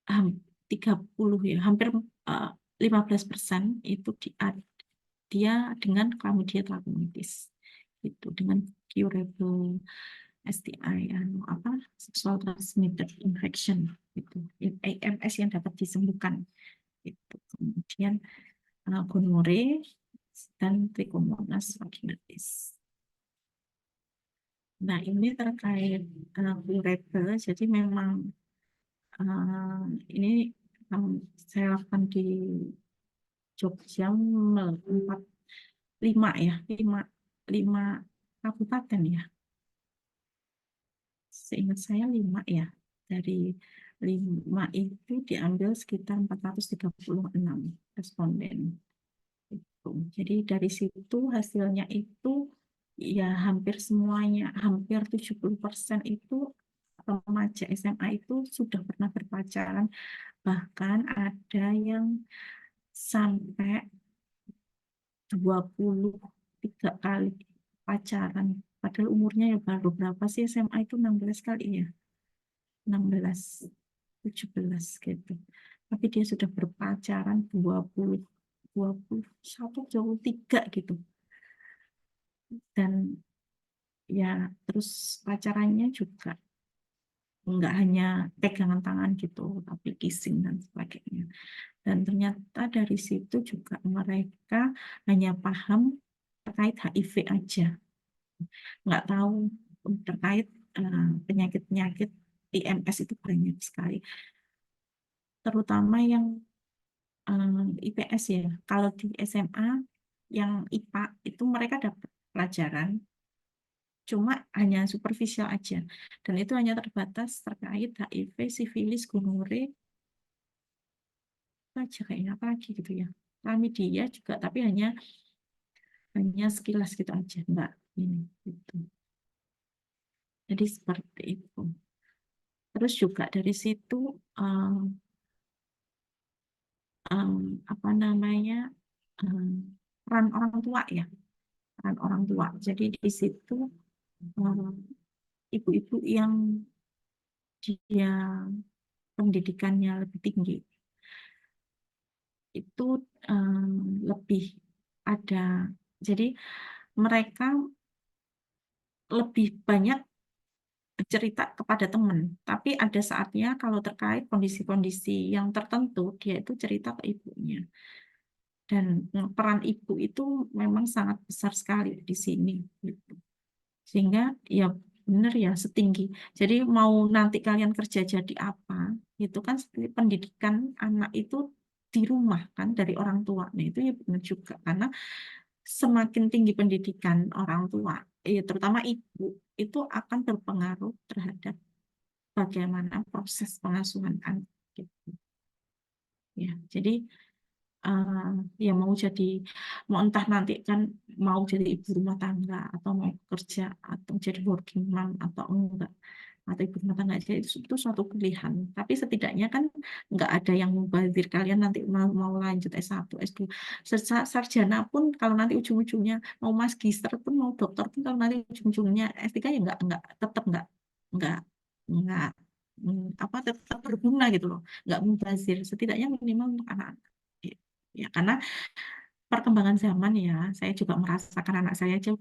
30 ya, hampir 15% itu dia dengan chlamydia trachomatis itu dengan curable STI sexual transmitted infection itu AMS yang dapat disembuhkan itu. Kemudian gonore dan trichomonas vaginalis. Nah, ini terkait curable, jadi memang ini saya lakukan di Jogja 5 kabupaten ya. Seingat saya 5 ya. Dari 5 itu diambil sekitar 436 responden. Jadi dari situ hasilnya itu ya hampir semuanya, hampir 70% itu remaja SMA itu sudah pernah berpacaran. Bahkan ada yang sampai 23 kali pacaran. Padahal umurnya ya baru berapa sih, SMA itu 16 kali ya. 16, 17 gitu. Tapi dia sudah berpacaran 21, 23 gitu. Dan ya terus pacarannya juga enggak hanya pegangan tangan gitu, tapi kissing dan sebagainya. Dan ternyata dari situ juga mereka hanya paham terkait HIV aja, nggak tahu terkait penyakit-penyakit IMS itu banyak sekali, terutama yang IPS ya. Kalau di SMA yang IPA itu mereka dapat pelajaran, cuma hanya superficial aja, dan itu hanya terbatas terkait HIV, sifilis, gonore, aja kayaknya apa lagi gitu ya. Chlamydia juga, tapi hanya sekilas gitu aja, enggak ini gitu. Jadi seperti itu. Terus juga dari situ apa namanya peran orang tua ya, peran orang tua. Jadi di situ ibu-ibu yang dia pendidikannya lebih tinggi itu lebih ada, jadi mereka lebih banyak cerita kepada teman, tapi ada saatnya kalau terkait kondisi-kondisi yang tertentu dia itu cerita ke ibunya. Dan peran ibu itu memang sangat besar sekali di sini gitu. Sehingga ya benar ya setinggi. Jadi mau nanti kalian kerja jadi apa, itu kan seperti pendidikan anak itu di rumah kan dari orang tua. Nah itu ya benar juga, karena semakin tinggi pendidikan orang tua, terutama ibu, itu akan berpengaruh terhadap bagaimana proses pengasuhan anak gitu. Ya, jadi ya mau entah nanti kan mau jadi ibu rumah tangga atau mau kerja atau jadi working mom atau enggak, atau ibu rumah tangga aja itu suatu pilihan. Tapi setidaknya kan enggak ada yang mubazir kalian nanti mau lanjut S1, S2. Sarjana pun kalau nanti ujung-ujungnya mau magister pun mau dokter pun kalau nanti ujung-ujungnya S3 ya tetap enggak apa tetap berguna gitu loh. Enggak mubazir, setidaknya minimal untuk anak-anak. Ya, karena perkembangan zaman ya, saya juga merasakan anak saya aja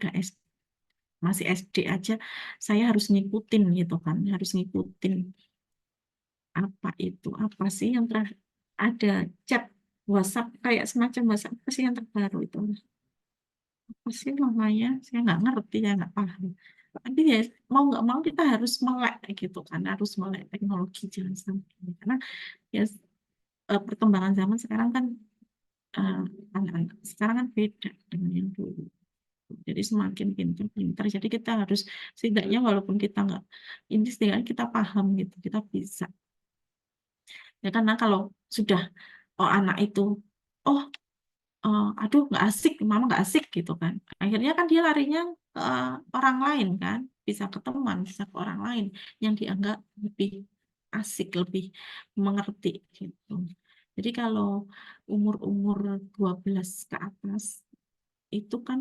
masih SD aja, saya harus ngikutin gitu kan, harus ngikutin apa sih yang ada chat WhatsApp kayak semacam WhatsApp apa sih yang terbaru itu, apa sih namanya, saya nggak ngerti ya, nggak paham. Tapi ya mau nggak mau kita harus melek gitu kan, harus melek teknologi jangan sampai, karena ya perkembangan zaman sekarang kan eh, anak-anak sekarang kan beda dengan yang dulu. Jadi semakin pintar-pintar. Jadi kita harus setidaknya walaupun kita nggak ini, setidaknya kita paham gitu, kita bisa. Ya karena kalau sudah anak itu, aduh nggak asik, mama nggak asik gitu kan. Akhirnya kan dia larinya ke orang lain kan, bisa ke teman, bisa ke orang lain yang dianggap lebih asik, lebih mengerti gitu. Jadi kalau umur-umur 12 ke atas itu kan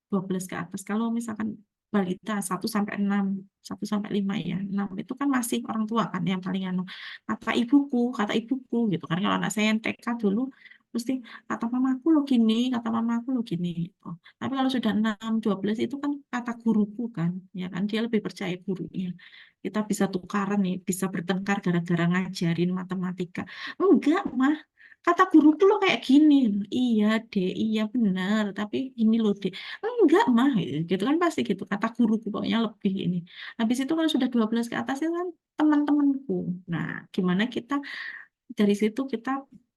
12 ke atas. Kalau misalkan balita 1 sampai 6, 1 sampai 5 ya. 6 itu kan masih orang tua kan yang paling anu. Kata ibuku gitu kan. Kalau anak saya yang TK dulu mesti kata mamaku lo gini, kata mamaku lo gini gitu. Tapi kalau sudah 6, 12 itu kan kata guruku kan, ya kan dia lebih percaya gurunya. Kita bisa tukaran nih, bisa bertengkar gara-gara ngajarin matematika. Enggak, mah. Kata guruku lo kayak gini. Iya, Dek, iya benar, tapi ini loh, Dek. Enggak, mah. Gitu kan pasti gitu. Kata guruku pokoknya lebih ini. Habis itu kalau sudah 12 ke atas itu kan teman-temanku. Nah, gimana kita dari situ kita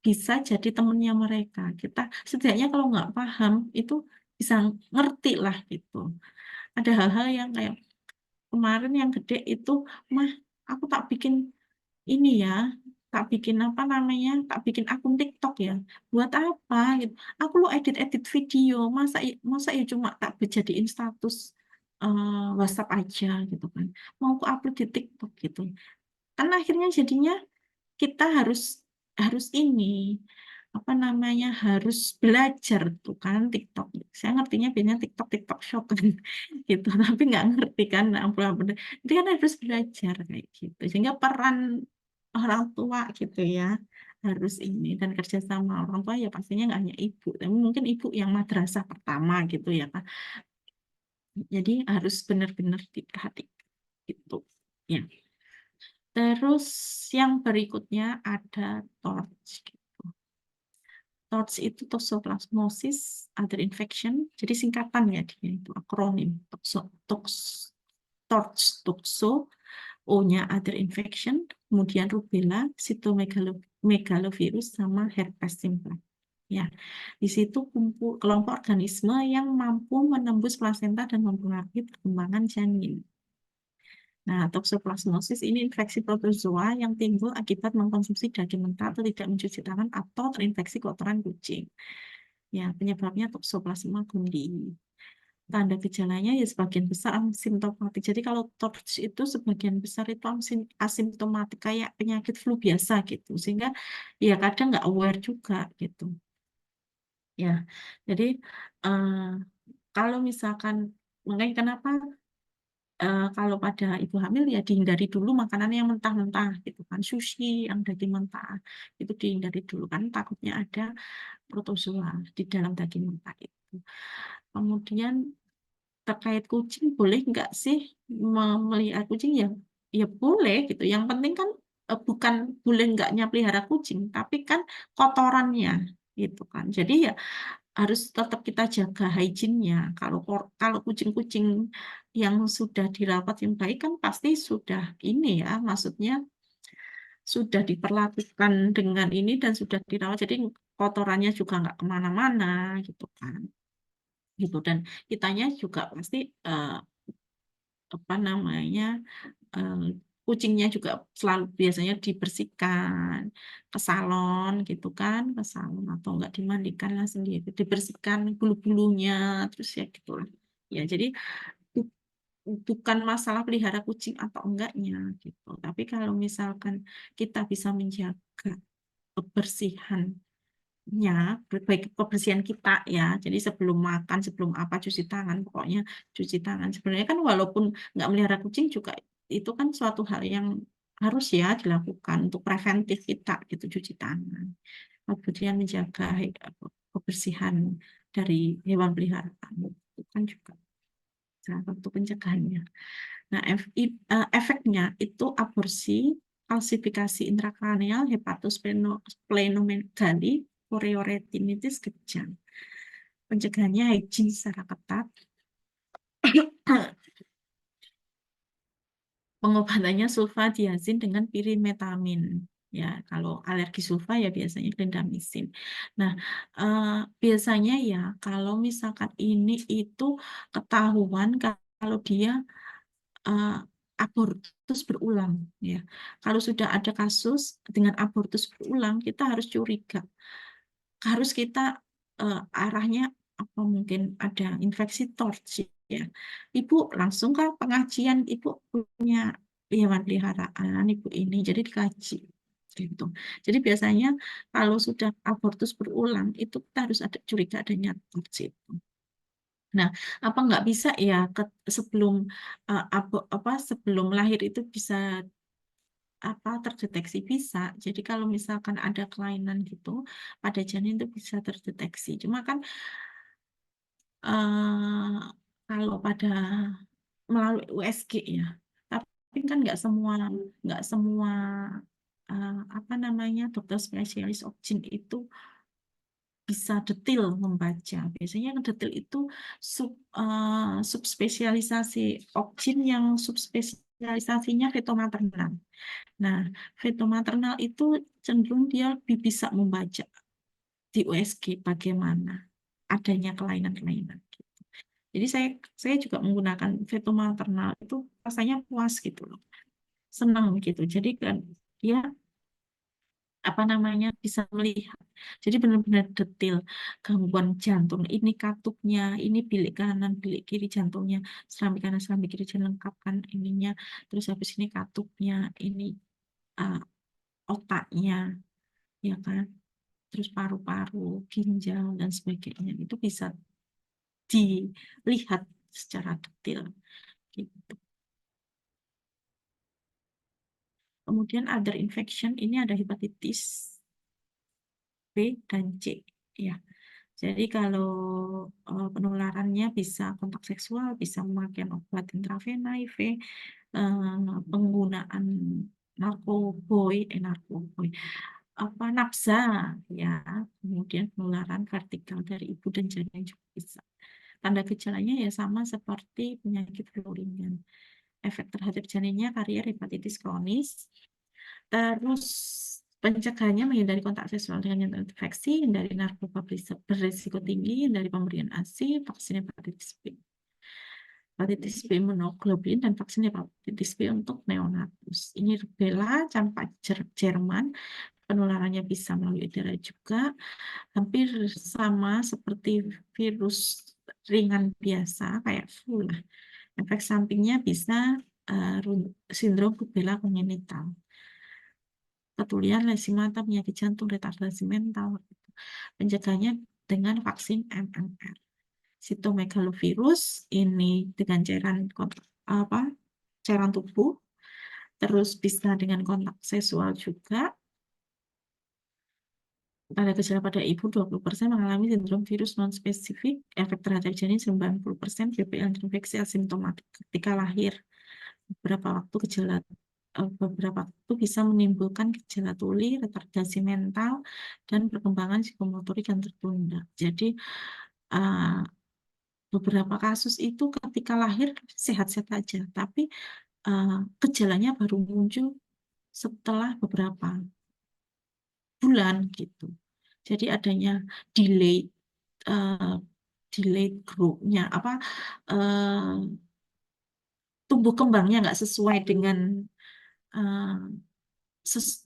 bisa jadi temennya mereka. Kita setidaknya kalau nggak paham itu bisa ngerti lah gitu. Ada hal-hal yang kayak kemarin yang gede itu, mah aku tak bikin ini ya, tak bikin apa namanya, tak bikin akun TikTok ya. Buat apa gitu. Aku lo edit-edit video, masa ya cuma tak jadiin status WhatsApp aja gitu kan. Mau aku upload di TikTok gitu. Kan akhirnya jadinya kita harus harus ini apa namanya harus belajar tuh kan TikTok. Saya ngertinya biasanya TikTok TikTok Shop kan gitu, tapi nggak ngerti kan ampun-ampun. Itu kan harus belajar kayak gitu. Sehingga peran orang tua gitu ya harus ini dan kerjasama orang tua ya pastinya nggak hanya ibu, tapi mungkin ibu yang madrasah pertama gitu ya kan. Jadi harus benar-benar diperhatikan gitu. Ya. Terus yang berikutnya ada TORCH. TORCH itu toxoplasmosis, other infection. Jadi singkatan ya dia itu akronim. TORCH, toxo, O-nya other infection, kemudian rubella, cytomegalovirus, sama herpes simplex. Ya, di situ kumpul kelompok organisme yang mampu menembus plasenta dan mempengaruhi perkembangan janin. Nah, toxoplasmosis ini infeksi protozoa yang timbul akibat mengkonsumsi daging mentah atau tidak mencuci tangan atau terinfeksi kotoran kucing. Ya, penyebabnya Toxoplasma gondii. Tanda gejalanya ya sebagian besar asimptomatik. Jadi kalau TORCH itu sebagian besar itu asimptomatik kayak penyakit flu biasa gitu. Sehingga ya kadang nggak aware juga gitu. Ya, jadi eh, kalau misalkan makanya kenapa kalau pada ibu hamil ya dihindari dulu makanan yang mentah-mentah gitu kan, sushi yang daging mentah itu dihindari dulu kan takutnya ada protozoa di dalam daging mentah itu. Kemudian terkait kucing boleh nggak sih melihara kucing ya? Ya boleh gitu. Yang penting kan bukan boleh nggaknya pelihara kucing, tapi kan kotorannya gitu kan. Jadi ya harus tetap kita jaga hygiene-nya. Kalau kucing-kucing yang sudah dirawat yang baik kan pasti sudah ini ya, maksudnya sudah diperlakukan dengan ini dan sudah dirawat, jadi kotorannya juga nggak kemana-mana gitu kan. Gitu dan kitanya juga pasti apa namanya eh, kucingnya juga selalu biasanya dibersihkan ke salon gitu kan, ke salon atau enggak dimandikan lah sendiri, dibersihkan bulu-bulunya terus ya gitu lah. Ya, jadi bu- bukan masalah pelihara kucing atau enggaknya gitu. Tapi kalau misalkan kita bisa menjaga kebersihan baik kebersihan kita ya. Jadi sebelum makan, sebelum apa cuci tangan, pokoknya cuci tangan. Sebenarnya kan walaupun nggak melihara kucing juga itu kan suatu hal yang harus ya dilakukan untuk preventif kita gitu cuci tangan. Kemudian menjaga kebersihan dari hewan peliharaan itu kan juga salah satu pencegahannya. Nah, efeknya itu aborsi, kalsifikasi intrakranial, hepatosplenomegali, chorioretinitis kejang. Pencegahannya hygiene secara ketat. Pengobatannya sulfadiazin dengan pirimetamin. Ya, kalau alergi sulfa ya biasanya clindamycin. Nah, eh, biasanya ya kalau misalkan ini itu ketahuan kalau dia eh, abortus berulang ya. Kalau sudah ada kasus dengan abortus berulang, kita harus curiga. Harus kita arahnya apa mungkin ada infeksi TORCH ya. Ibu langsung ke pengajian, ibu punya hewan peliharaan, ibu ini jadi dikaji gitu. Jadi biasanya kalau sudah abortus berulang itu kita harus ada curiga adanya TORCH itu. Nah, apa nggak bisa ya sebelum sebelum lahir itu bisa terdeteksi bisa. Jadi kalau misalkan ada kelainan gitu pada janin itu bisa terdeteksi. Cuma kan eh, kalau pada melalui USG ya, tapi kan nggak semua apa namanya dokter spesialis objin itu bisa detail membaca. Biasanya yang detail itu subspesialisasi objin yang subspesialisasinya fetomaternal. Nah, fetomaternal itu cenderung dia lebih bisa membaca di USG bagaimana adanya kelainan-kelainan. Jadi saya juga menggunakan fetomaternal itu rasanya puas gitu loh, senang gitu. Jadi kan dia apa namanya bisa melihat. Jadi benar-benar detail gangguan jantung. Ini katupnya, ini bilik kanan, bilik kiri jantungnya, serambi kanan, serambi kiri, jangan lengkapkan ininya. Terus habis ini katupnya, ini uh, otaknya, ya kan. Terus paru-paru, ginjal dan sebagainya itu bisa dilihat secara detail. Gitu. Kemudian other infection ini ada hepatitis B dan C. Ya, jadi kalau penularannya bisa kontak seksual, bisa pemakaian obat intravena IV, penggunaan narkoboy, nafsa, ya, kemudian penularan vertikal dari ibu dan janin juga bisa. Tanda gejalanya ya sama seperti penyakit flu ringan. Efek terhadap janinnya karier hepatitis kronis. Terus pencegahannya menghindari kontak seksual dengan yang terinfeksi, hindari narkoba berisiko tinggi, hindari pemberian ASI, vaksin hepatitis B. Hepatitis B monoglobulin dan vaksin hepatitis B untuk neonatus. Ini rubella, campak Jerman, penularannya bisa melalui udara juga, hampir sama seperti virus ringan biasa kayak flu lah. Efek sampingnya bisa sindrom rubella kongenital, ketulian, lesi mata, penyakit jantung, retardasi mental. Penjaganya dengan vaksin MMR. Sitomegalovirus ini dengan cairan tubuh, terus bisa dengan kontak seksual juga. Pada gejala pada ibu 20% mengalami sindrom virus non-spesifik, efek terhadap janin 90%, BPL terinfeksi asimptomatik ketika lahir. Beberapa waktu bisa menimbulkan gejala tuli, retardasi mental, dan perkembangan psikomotorik yang tertunda. Jadi uh, beberapa kasus itu ketika lahir sehat-sehat aja, tapi gejalanya baru muncul setelah beberapa bulan gitu. Jadi adanya delay uh, growth-nya uh, tumbuh kembangnya nggak sesuai dengan uh,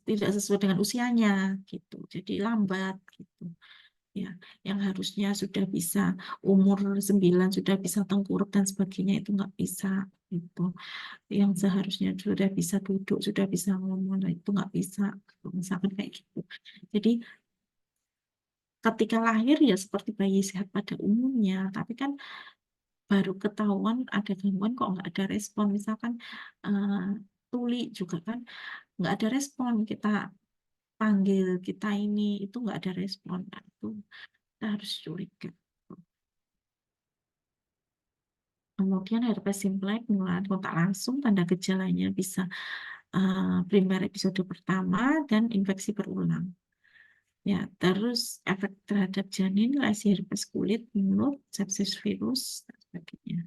tidak sesuai dengan usianya gitu. Jadi lambat gitu. Ya, yang harusnya sudah bisa umur 9 sudah bisa tengkurap dan sebagainya itu nggak bisa gitu. Yang seharusnya sudah bisa duduk, sudah bisa ngomong, nah itu nggak bisa. Misalkan kayak gitu. Jadi ketika lahir ya seperti bayi sehat pada umumnya, tapi kan baru ketahuan ada gangguan kok nggak ada respon. Misalkan eh, tuli juga kan nggak ada respon, kita panggil kita ini itu nggak ada respon. Nah, itu kita harus curiga. Kemudian herpes simplex penularan kontak langsung, tanda gejalanya bisa primer episode pertama dan infeksi berulang. Ya, terus efek terhadap janin, lesi herpes kulit, mulut, sepsis virus, dan sebagainya.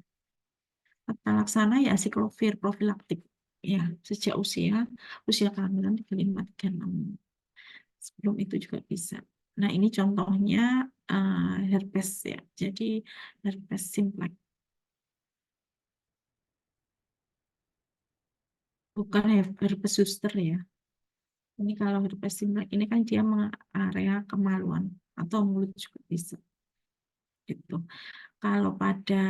Tata laksana ya asiklovir profilaktik. Ya, sejak usia kehamilan 35-36. Sebelum itu juga bisa. Nah, ini contohnya herpes ya. Jadi herpes simplex. Bukan herpes zoster ya. Ini kalau herpes simplex ini kan dia area kemaluan atau mulut juga bisa. Gitu. Kalau pada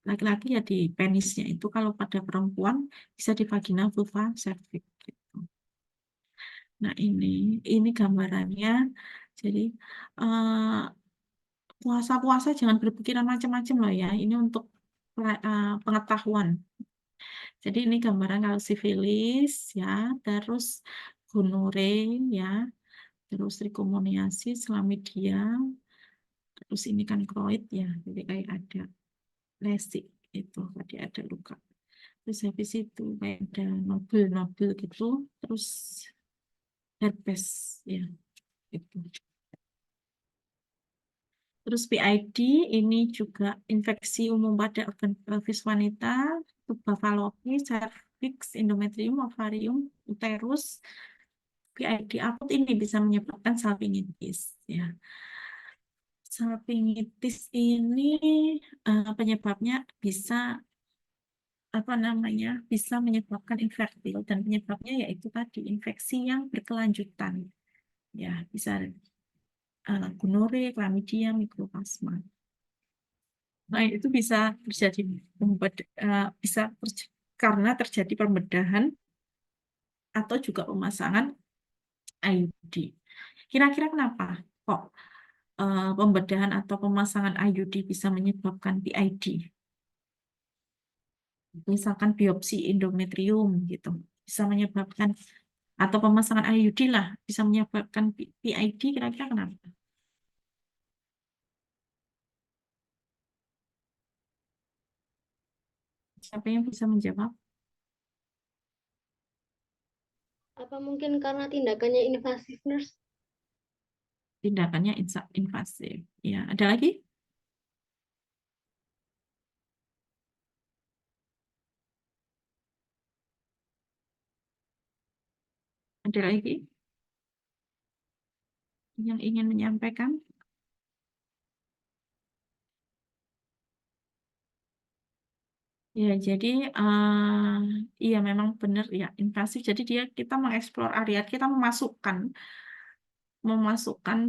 laki-laki ya di penisnya itu, kalau pada perempuan bisa di vagina, vulva, cervix. Gitu. Nah ini gambarannya. Jadi puasa-puasa jangan berpikiran macam-macam loh ya. Ini untuk pengetahuan. Jadi ini gambaran kalau sifilis ya, terus gonore ya, terus trichomoniasis, chlamydia, terus ini kan kroid ya, jadi kayak ada lesi itu, tadi ada luka. Terus habis itu kayak ada nobel gitu, terus herpes ya, itu. Terus PID ini juga infeksi umum pada organ pelvis wanita, tuba falopi, cervix, endometrium, ovarium, uterus. PID akut ini bisa menyebabkan salpingitis ya. Salpingitis ini penyebabnya bisa apa namanya bisa menyebabkan infertil dan penyebabnya yaitu tadi infeksi yang berkelanjutan ya bisa gonore, chlamydia, mikroplasma. Nah itu bisa terjadi karena terjadi pembedahan atau juga pemasangan IUD. Kira-kira kenapa kok pembedahan atau pemasangan IUD bisa menyebabkan PID? Misalkan biopsi endometrium gitu bisa menyebabkan atau pemasangan IUD lah bisa menyebabkan PID, kira-kira kenapa? Siapa yang bisa menjawab? Apa mungkin karena tindakannya invasif, Nurse? Tindakannya invasif. Ya, ada lagi? Ada lagi yang ingin menyampaikan? Ya, jadi iya memang benar ya invasif. Jadi kita mengeksplor area, kita memasukkan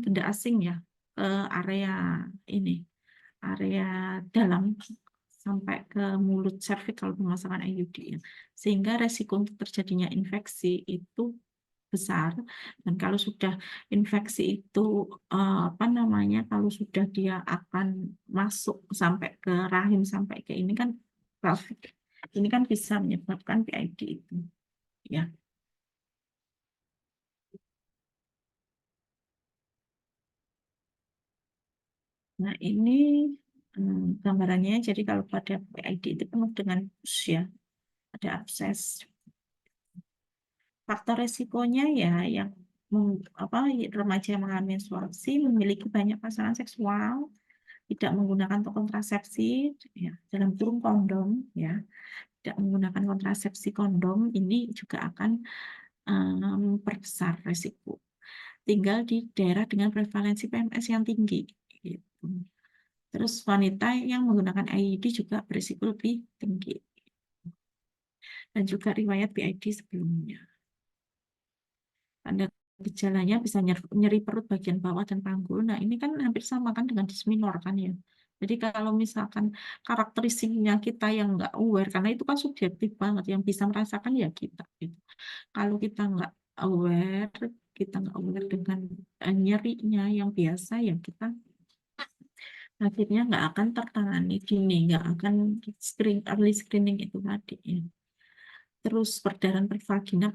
benda asing ya ke area ini, area dalam sampai ke mulut cervical pemasangan IUD ya. Sehingga resiko untuk terjadinya infeksi itu besar. Dan kalau sudah infeksi itu apa namanya, kalau sudah dia akan masuk sampai ke rahim sampai ke ini kan pelvic. Ini kan bisa menyebabkan PID itu ya. Nah, ini gambarannya. Jadi kalau pada PID itu penuh dengan pus ya, ada abses. Faktor resikonya ya yang remaja yang mengalami menstruasi, memiliki banyak pasangan seksual, tidak menggunakan kontrasepsi ya, dalam kurung kondom ya, tidak menggunakan kontrasepsi kondom ini juga akan memperbesar resiko. Tinggal di daerah dengan prevalensi PMS yang tinggi gitu. Terus wanita yang menggunakan IUD juga berisiko lebih tinggi. Dan juga riwayat PID sebelumnya. Tanda gejalanya bisa nyeri perut bagian bawah dan panggul. Nah, ini kan hampir sama kan dengan disminor kan ya. Jadi kalau misalkan karakteristiknya kita yang nggak aware, karena itu kan subjektif banget, yang bisa merasakan ya kita. Gitu. Kalau kita nggak aware dengan nyerinya yang biasa, ya kita akhirnya nggak akan tertangani dini, nggak akan early screening itu tadi. Ya. Terus perdarahan pervaginal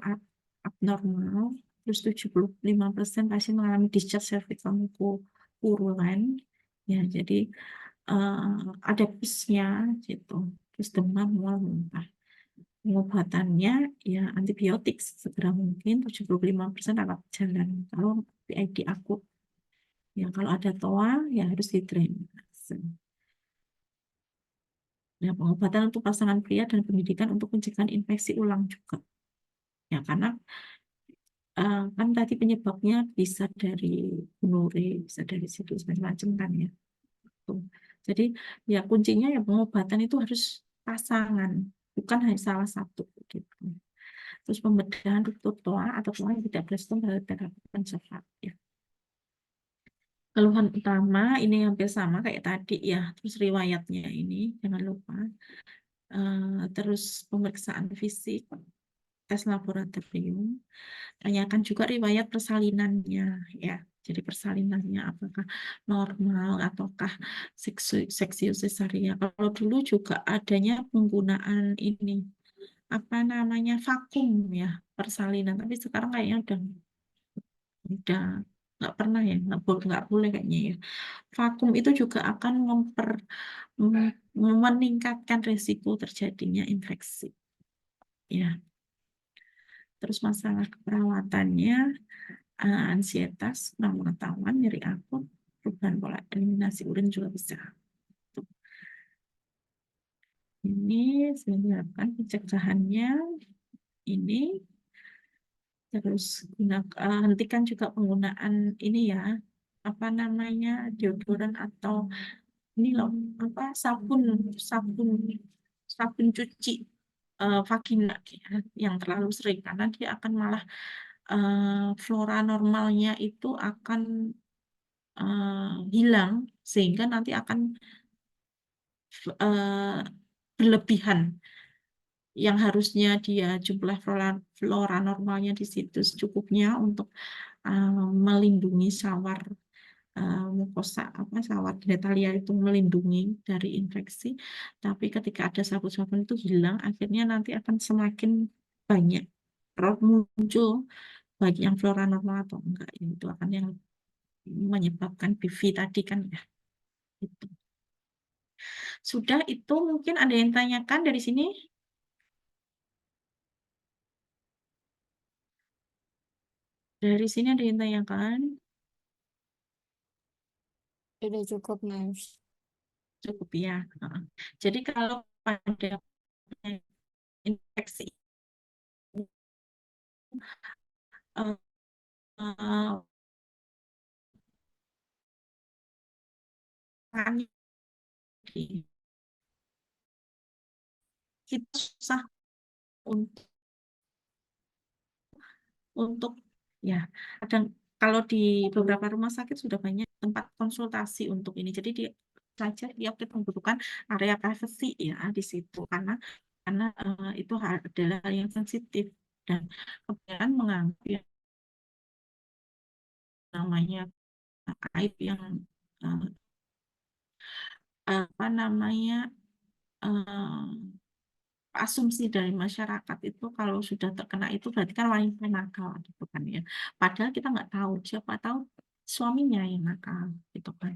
abnormal, terus 75% pasien mengalami discharge cervical mucopurulen. Ya, jadi ada pusnya gitu. Terus demam, mual, muntah. Pengobatannya ya antibiotik segera mungkin 75% rawat jalan. Kalau PID akut, ya kalau ada TOA ya harus didrainase. Nah, pengobatan untuk pasangan pria dan pendidikan untuk pencegahan infeksi ulang juga. Ya, karena kan tadi penyebabnya bisa dari gonore, bisa dari situs macam-macam kan ya. Tuh. Jadi ya kuncinya ya pengobatan itu harus pasangan, bukan hanya salah satu gitu. Terus pembedahan ruptur toa atau toa yang tidak berespon terhadap terapi pencepat ya. Keluhan utama ini hampir sama kayak tadi ya. Terus riwayatnya ini jangan lupa. Terus pemeriksaan fisik, tes laboratorium. Tanyakan juga riwayat persalinannya ya. Jadi persalinannya apakah normal ataukah seksius cesaria. Kalau dulu juga adanya penggunaan ini apa namanya vakum ya persalinan, tapi sekarang kayaknya udah nggak pernah ya, nggak boleh kayaknya ya. Vakum itu juga akan meningkatkan risiko terjadinya infeksi. Ya, terus masalah keperawatannya, ansietas, kurang pengetahuan, nyeri akut, perubahan pola eliminasi urin juga bisa. Tuh. Ini saya harapkan pencegahannya ini. Terus hentikan juga penggunaan ini ya, apa namanya, deodoran atau ini loh, apa sabun sabun sabun cuci vagina ya, yang terlalu sering karena dia akan malah flora normalnya itu akan hilang sehingga nanti akan eh, berlebihan yang harusnya dia jumlah flora normalnya di situ secukupnya untuk melindungi sawar mukosa apa sawar genitalia itu melindungi dari infeksi, tapi ketika ada sabun-sabun itu hilang, akhirnya nanti akan semakin banyak muncul baik yang flora normal atau enggak, itu akan yang menyebabkan PV tadi kan ya. Itu. Sudah itu mungkin ada yang tanyakan dari sini? Dari sini ada yang tanyakan? Sudah cukup, Nurse. Cukup ya. Jadi kalau pada infeksi uh, kita susah untuk untuk ya kadang kalau di beberapa rumah sakit sudah banyak tempat konsultasi untuk ini, jadi dia saja dia membutuhkan area privacy ya di situ karena itu adalah hal yang sensitif dan kebanyakan menganggap yang namanya aib yang eh, apa namanya eh, asumsi dari masyarakat itu kalau sudah terkena itu berarti kan wanita nakal gitu kan ya. Padahal kita nggak tahu, siapa tahu suaminya yang nakal gitu kan.